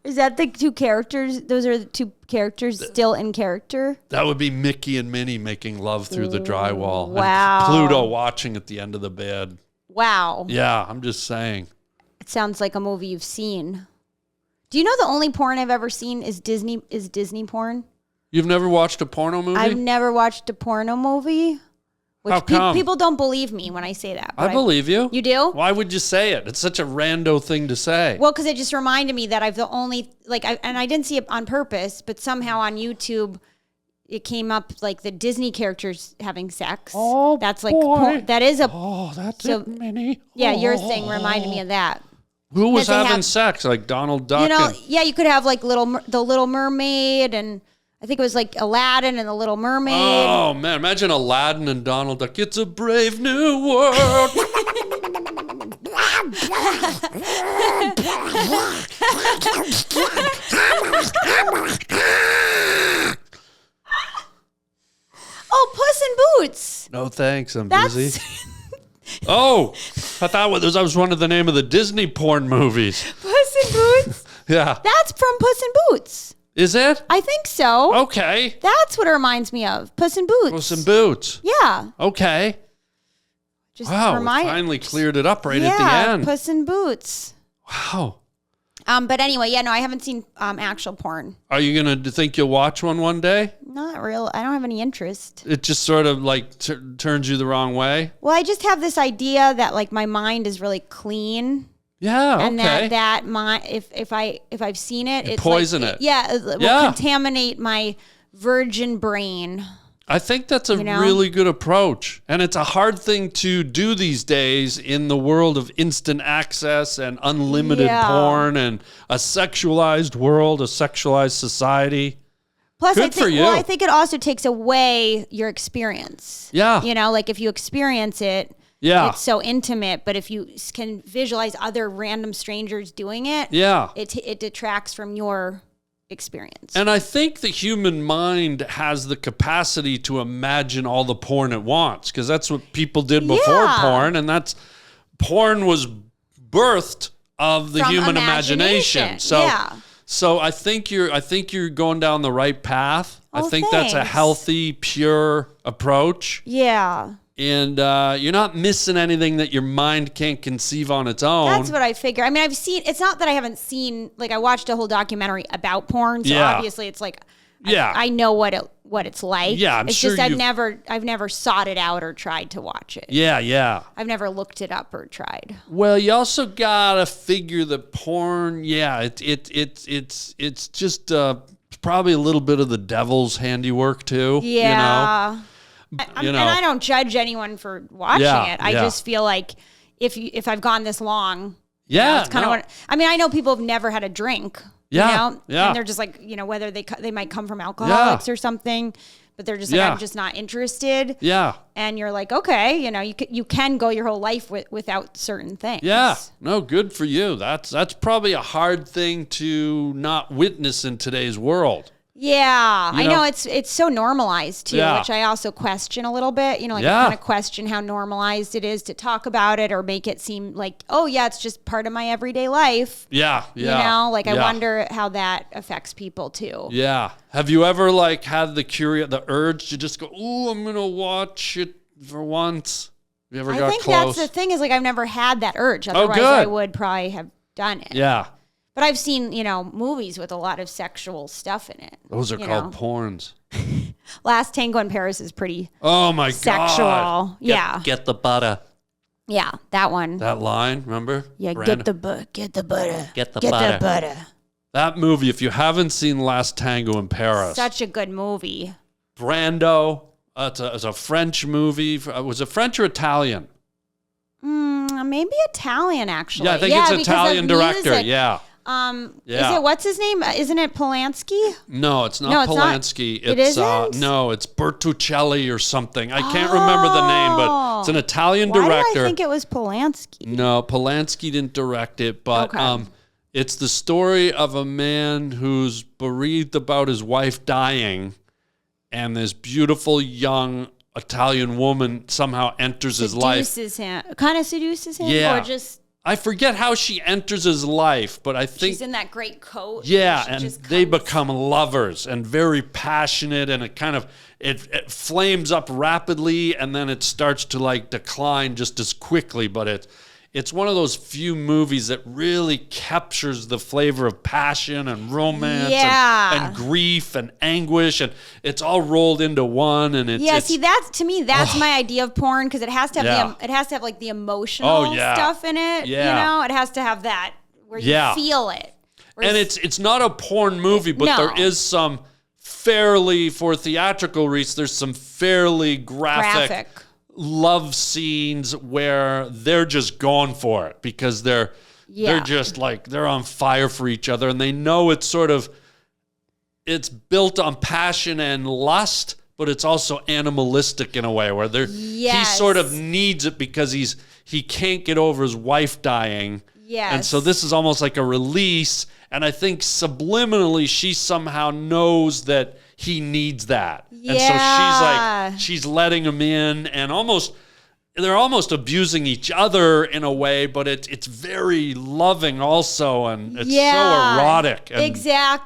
Speaker 1: Is that the two characters? Those are the two characters still in character?
Speaker 2: That would be Mickey and Minnie making love through the drywall.
Speaker 1: Wow.
Speaker 2: And Pluto watching at the end of the bed.
Speaker 1: Wow.
Speaker 2: Yeah, I'm just saying.
Speaker 1: It sounds like a movie you've seen. Do you know the only porn I've ever seen is Disney porn?
Speaker 2: You've never watched a porno movie?
Speaker 1: I've never watched a porno movie. Which
Speaker 2: How come?
Speaker 1: People don't believe me when I say that.
Speaker 2: I believe you.
Speaker 1: You do?
Speaker 2: Why would you say it? It's such a rando thing to say.
Speaker 1: Well, because it just reminded me that I've the only, and I didn't see it on purpose, but somehow on YouTube, it came up like the Disney characters having sex.
Speaker 3: Oh,
Speaker 1: that's like,
Speaker 3: boy.
Speaker 1: that is a.
Speaker 3: Oh, that's it, Minnie.
Speaker 1: Yeah, your thing reminded me of that.
Speaker 2: Who was having sex? Like Donald Duck?
Speaker 1: You know, yeah, you could have like the Little Mermaid, and I think it was like Aladdin and the Little Mermaid.
Speaker 2: Oh man, imagine Aladdin and Donald Duck. It's a brave new world.
Speaker 1: Oh, Puss in Boots.
Speaker 2: No thanks, I'm busy. Oh, I thought that was one of the name of the Disney porn movies.
Speaker 1: Puss in Boots?
Speaker 2: Yeah.
Speaker 1: That's from Puss in Boots.
Speaker 2: Is it?
Speaker 1: I think so.
Speaker 2: Okay.
Speaker 1: That's what it reminds me of. Puss in Boots.
Speaker 2: Puss in Boots.
Speaker 1: Yeah.
Speaker 2: Okay.
Speaker 1: Just
Speaker 2: wow, we finally cleared it up right at the end.
Speaker 1: Puss in Boots.
Speaker 2: Wow.
Speaker 1: But anyway, yeah, no, I haven't seen actual porn.
Speaker 2: Are you going to think you'll watch one day?
Speaker 1: Not real. I don't have any interest.
Speaker 2: It just sort of like turns you the wrong way?
Speaker 1: Well, I just have this idea that like my mind is really clean.
Speaker 2: Yeah, okay.
Speaker 1: And that my if I've seen it, it's
Speaker 2: poison
Speaker 1: like,
Speaker 2: it.
Speaker 1: Yeah, it will contaminate my virgin brain.
Speaker 2: I think that's a really good approach. And it's a hard thing to do these days in the world of instant access and unlimited porn and a sexualized world, a sexualized society.
Speaker 1: Plus,
Speaker 2: Good for you.
Speaker 1: I think it also takes away your experience.
Speaker 2: Yeah.
Speaker 1: You know, like if you experience it, it's so intimate. But if you can visualize other random strangers doing it, it detracts from your experience.
Speaker 2: And I think the human mind has the capacity to imagine all the porn it wants, because that's what people did before porn, and porn was birthed of the human imagination. So I think you're going down the right path. I think that's a healthy, pure approach.
Speaker 1: Yeah.
Speaker 2: And you're not missing anything that your mind can't conceive on its own.
Speaker 1: That's what I figure. I mean, it's not that I haven't seen, like, I watched a whole documentary about porn. So obviously it's like, I know what it's like.
Speaker 2: Yeah,
Speaker 1: it's
Speaker 2: sure
Speaker 1: just I've never sought it out or tried to watch it.
Speaker 2: Yeah.
Speaker 1: I've never looked it up or tried.
Speaker 2: Well, you also gotta figure that porn, it's just probably a little bit of the devil's handiwork too.
Speaker 1: Yeah.
Speaker 2: You know?
Speaker 1: And I don't judge anyone for watching it. I just feel like if I've gone this long, it's kind of what I mean. I know people have never had a drink, and they're just like, whether they might come from alcoholics or something, but they're just like, I'm just not interested.
Speaker 2: Yeah,
Speaker 1: and you're like, okay, you can go your whole life without certain things.
Speaker 2: Yeah, no, good for you. That's probably a hard thing to not witness in today's world.
Speaker 1: Yeah, I know it's so normalized too, which I also question a little bit. I kind of question how normalized it is to talk about it or make it seem like, oh yeah, it's just part of my everyday life.
Speaker 2: Yeah.
Speaker 1: I wonder how that affects people too.
Speaker 2: Yeah. Have you ever had the urge to just go, ooh, I'm gonna watch it for once? Have you ever got close? I think
Speaker 1: that's the thing is I've never had that urge. Otherwise, I would probably have done it.
Speaker 2: Yeah.
Speaker 1: But I've seen, movies with a lot of sexual stuff in it.
Speaker 2: Those are called porns.
Speaker 1: Last Tango in Paris is pretty
Speaker 2: sexual.
Speaker 1: God. Yeah.
Speaker 2: Get the butter.
Speaker 1: Yeah, that one.
Speaker 2: That line, remember?
Speaker 1: Yeah, get the butter.
Speaker 2: Get the butter. That movie, if you haven't seen Last Tango in Paris.
Speaker 1: Such a good movie.
Speaker 2: Brando. It's a French movie. Was it French or Italian?
Speaker 1: Maybe Italian, actually.
Speaker 2: Yeah, I think it's Italian director.
Speaker 1: Music.
Speaker 2: Yeah.
Speaker 1: Is it, what's his name? Isn't it Polanski?
Speaker 2: No, it's not Polanski.
Speaker 1: It isn't?
Speaker 2: No, it's Bertuccelli or something. I can't remember the name, but it's an Italian director.
Speaker 1: Why did I think it was Polanski?
Speaker 2: No, Polanski didn't direct it, but it's the story of a man who's bereaved about his wife dying, and this beautiful young Italian woman somehow enters his life.
Speaker 1: Seduces him. Kind of seduces him?
Speaker 2: Yeah.
Speaker 1: Or just...
Speaker 2: I forget how she enters his life, but I think
Speaker 1: she's in that great coat.
Speaker 2: Yeah, and they become lovers and very passionate, and it flames up rapidly, and then it starts to decline just as quickly. But it's one of those few movies that really captures the flavor of passion and romance and grief and anguish, and it's all rolled into one. And
Speaker 1: to me that's my idea of porn, because it has to have the emotional stuff in it.
Speaker 2: Yeah.
Speaker 1: It has to have that where you feel it.
Speaker 2: And it's not a porn movie, but there is some fairly, for theatrical reach, there's some fairly graphic love scenes where they're just going for it because they're just they're on fire for each other, and they know it's built on passion and lust, but it's also animalistic in a way where he sort of needs it because he can't get over his wife dying. Yes. And so this is almost like a release, and I think subliminally she somehow knows that he needs that. Yeah. And so she's letting him in, and they're almost abusing each other in a way, but it's very loving also, and it's so erotic and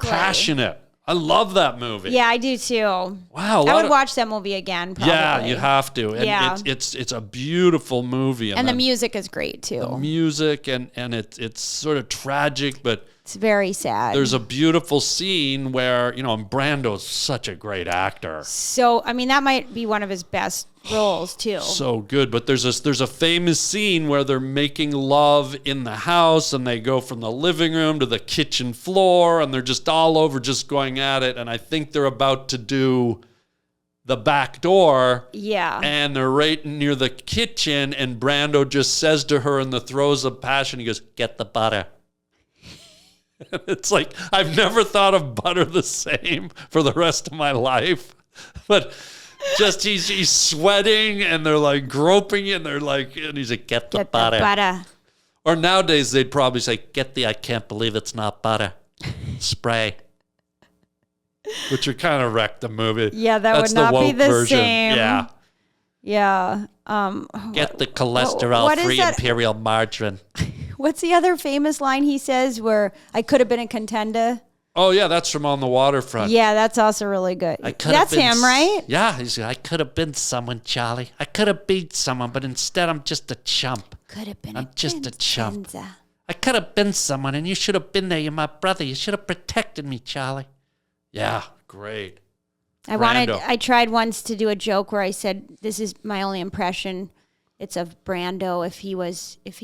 Speaker 2: passionate. I love that movie.
Speaker 1: Yeah, I do too.
Speaker 2: Wow.
Speaker 1: I would watch that movie again, probably.
Speaker 2: Yeah, you have to. And it's a beautiful movie.
Speaker 1: And the music is great too.
Speaker 2: The music and it's sort of tragic, but
Speaker 1: it's very sad.
Speaker 2: There's a beautiful scene where, Brando's such a great actor.
Speaker 1: So, that might be one of his best roles too.
Speaker 2: So good. But there's a famous scene where they're making love in the house, and they go from the living room to the kitchen floor, and they're just all over just going at it. And I think they're about to do the back door. Yeah. And they're right near the kitchen, and Brando just says to her in the throes of passion, he goes, "Get the butter." It's like, I've never thought of butter the same for the rest of my life. But just he's sweating, and they're groping, and and he's like, "Get the butter." Or nowadays they'd probably say, "Get the I can't believe it's not butter spray." Which would kind of wreck the movie.
Speaker 1: Yeah, that's would not be the version. Same.
Speaker 2: Yeah.
Speaker 1: Yeah.
Speaker 2: Get the cholesterol-free imperial margarine.
Speaker 1: What's the other famous line he says where I could have been a contender?
Speaker 2: Oh, yeah, that's from On the Waterfront.
Speaker 1: Yeah, that's also really good. That's him, right?
Speaker 3: Yeah, I could have been someone, Charlie. I could have beat someone, but instead I'm just a chump.
Speaker 1: Could have been
Speaker 3: I'm just a chump.
Speaker 1: Vincenza.
Speaker 3: I could have been someone, and you should have been there. You're my brother. You should have protected me, Charlie.
Speaker 2: Yeah, great.
Speaker 1: I tried once to do a joke where I said, this is my only impression. It's of Brando if he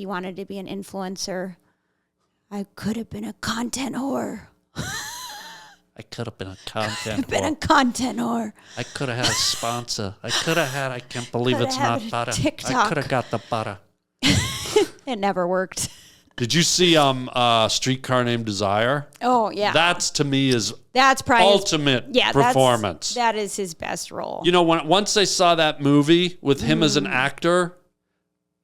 Speaker 1: wanted to be an influencer. I could have been a content whore.
Speaker 3: I could have been a content
Speaker 1: whore.
Speaker 3: I could have had a sponsor. I can't believe it's not butter.
Speaker 1: TikTok.
Speaker 3: I could have got the butter.
Speaker 1: It never worked.
Speaker 2: Did you see Streetcar Named Desire?
Speaker 1: Oh, yeah.
Speaker 2: That's, to me,
Speaker 1: that's probably
Speaker 2: ultimate performance.
Speaker 1: That is his best role.
Speaker 2: You know, once I saw that movie with him as an actor,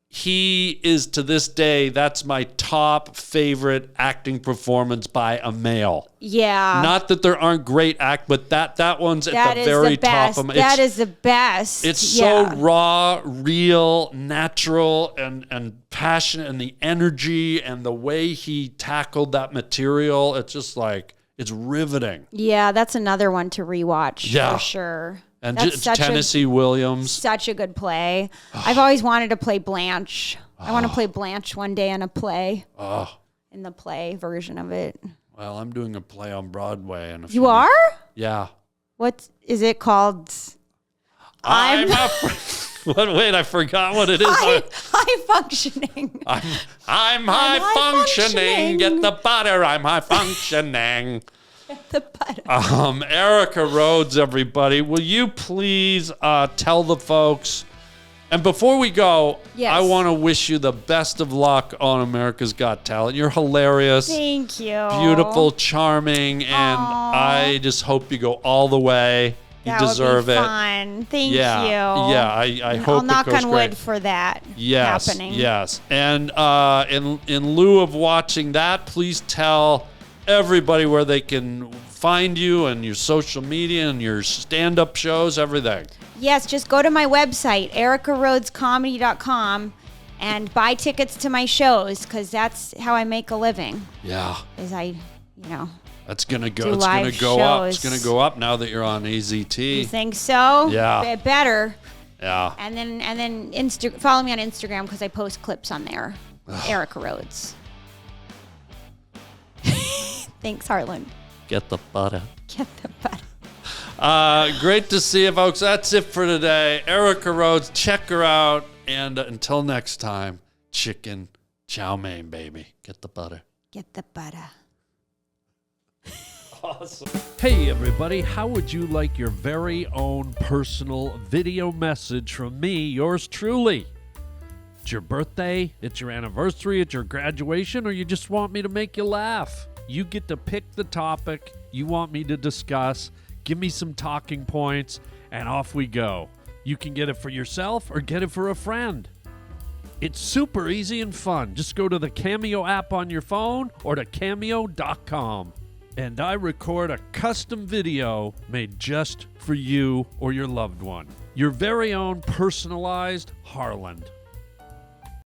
Speaker 2: he is, to this day, that's my top favorite acting performance by a male.
Speaker 1: Yeah.
Speaker 2: Not that there aren't great but that one's at the very top of my...
Speaker 1: That is the best.
Speaker 2: It's so raw, real, natural, and passionate, and the energy and the way he tackled that material. It's just like, it's riveting.
Speaker 1: Yeah, that's another one to rewatch for sure.
Speaker 2: And Tennessee Williams.
Speaker 1: Such a good play. I've always wanted to play Blanche. I want to play Blanche one day in a play. In the play version of it.
Speaker 2: Well, I'm doing a play on Broadway.
Speaker 1: You are?
Speaker 2: Yeah.
Speaker 1: What is it called?
Speaker 2: Wait, I forgot what it is.
Speaker 1: High functioning.
Speaker 2: I'm high functioning. Get the butter. I'm high functioning.
Speaker 1: The butter.
Speaker 2: Erica Rhodes, everybody, will you please tell the folks? And before we go, I want to wish you the best of luck on America's Got Talent. You're hilarious.
Speaker 1: Thank you.
Speaker 2: Beautiful, charming, and I just hope you go all the way. You deserve it.
Speaker 1: Fun. Thank you.
Speaker 2: Yeah, I hope
Speaker 1: I'll knock
Speaker 2: it goes
Speaker 1: on
Speaker 2: great.
Speaker 1: wood for that happening.
Speaker 2: Yes. And in lieu of watching that, please tell everybody where they can find you and your social media and your stand-up shows, everything.
Speaker 1: Yes, just go to my website, ericarhodescomedy.com, and buy tickets to my shows, because that's how I make a living.
Speaker 2: Yeah. That's going to go. It's going to go up. It's going to go up now that you're on AZT.
Speaker 1: You think so?
Speaker 2: Yeah.
Speaker 1: Better.
Speaker 2: Yeah.
Speaker 1: And then follow me on Instagram, because I post clips on there. Erica Rhodes. Thanks, Harland.
Speaker 3: Get the butter.
Speaker 1: Get the butter.
Speaker 2: Great to see you, folks. That's it for today. Erica Rhodes, check her out. And until next time, chicken chow mein, baby. Get the butter.
Speaker 1: Get the butter.
Speaker 2: Awesome.
Speaker 6: Hey, everybody. How would you like your very own personal video message from me, yours truly? It's your birthday, it's your anniversary, it's your graduation, or you just want me to make you laugh? You get to pick the topic you want me to discuss, give me some talking points, and off we go. You can get it for yourself or get it for a friend. It's super easy and fun. Just go to the Cameo app on your phone or to cameo.com. And I record a custom video made just for you or your loved one. Your very own personalized Harland.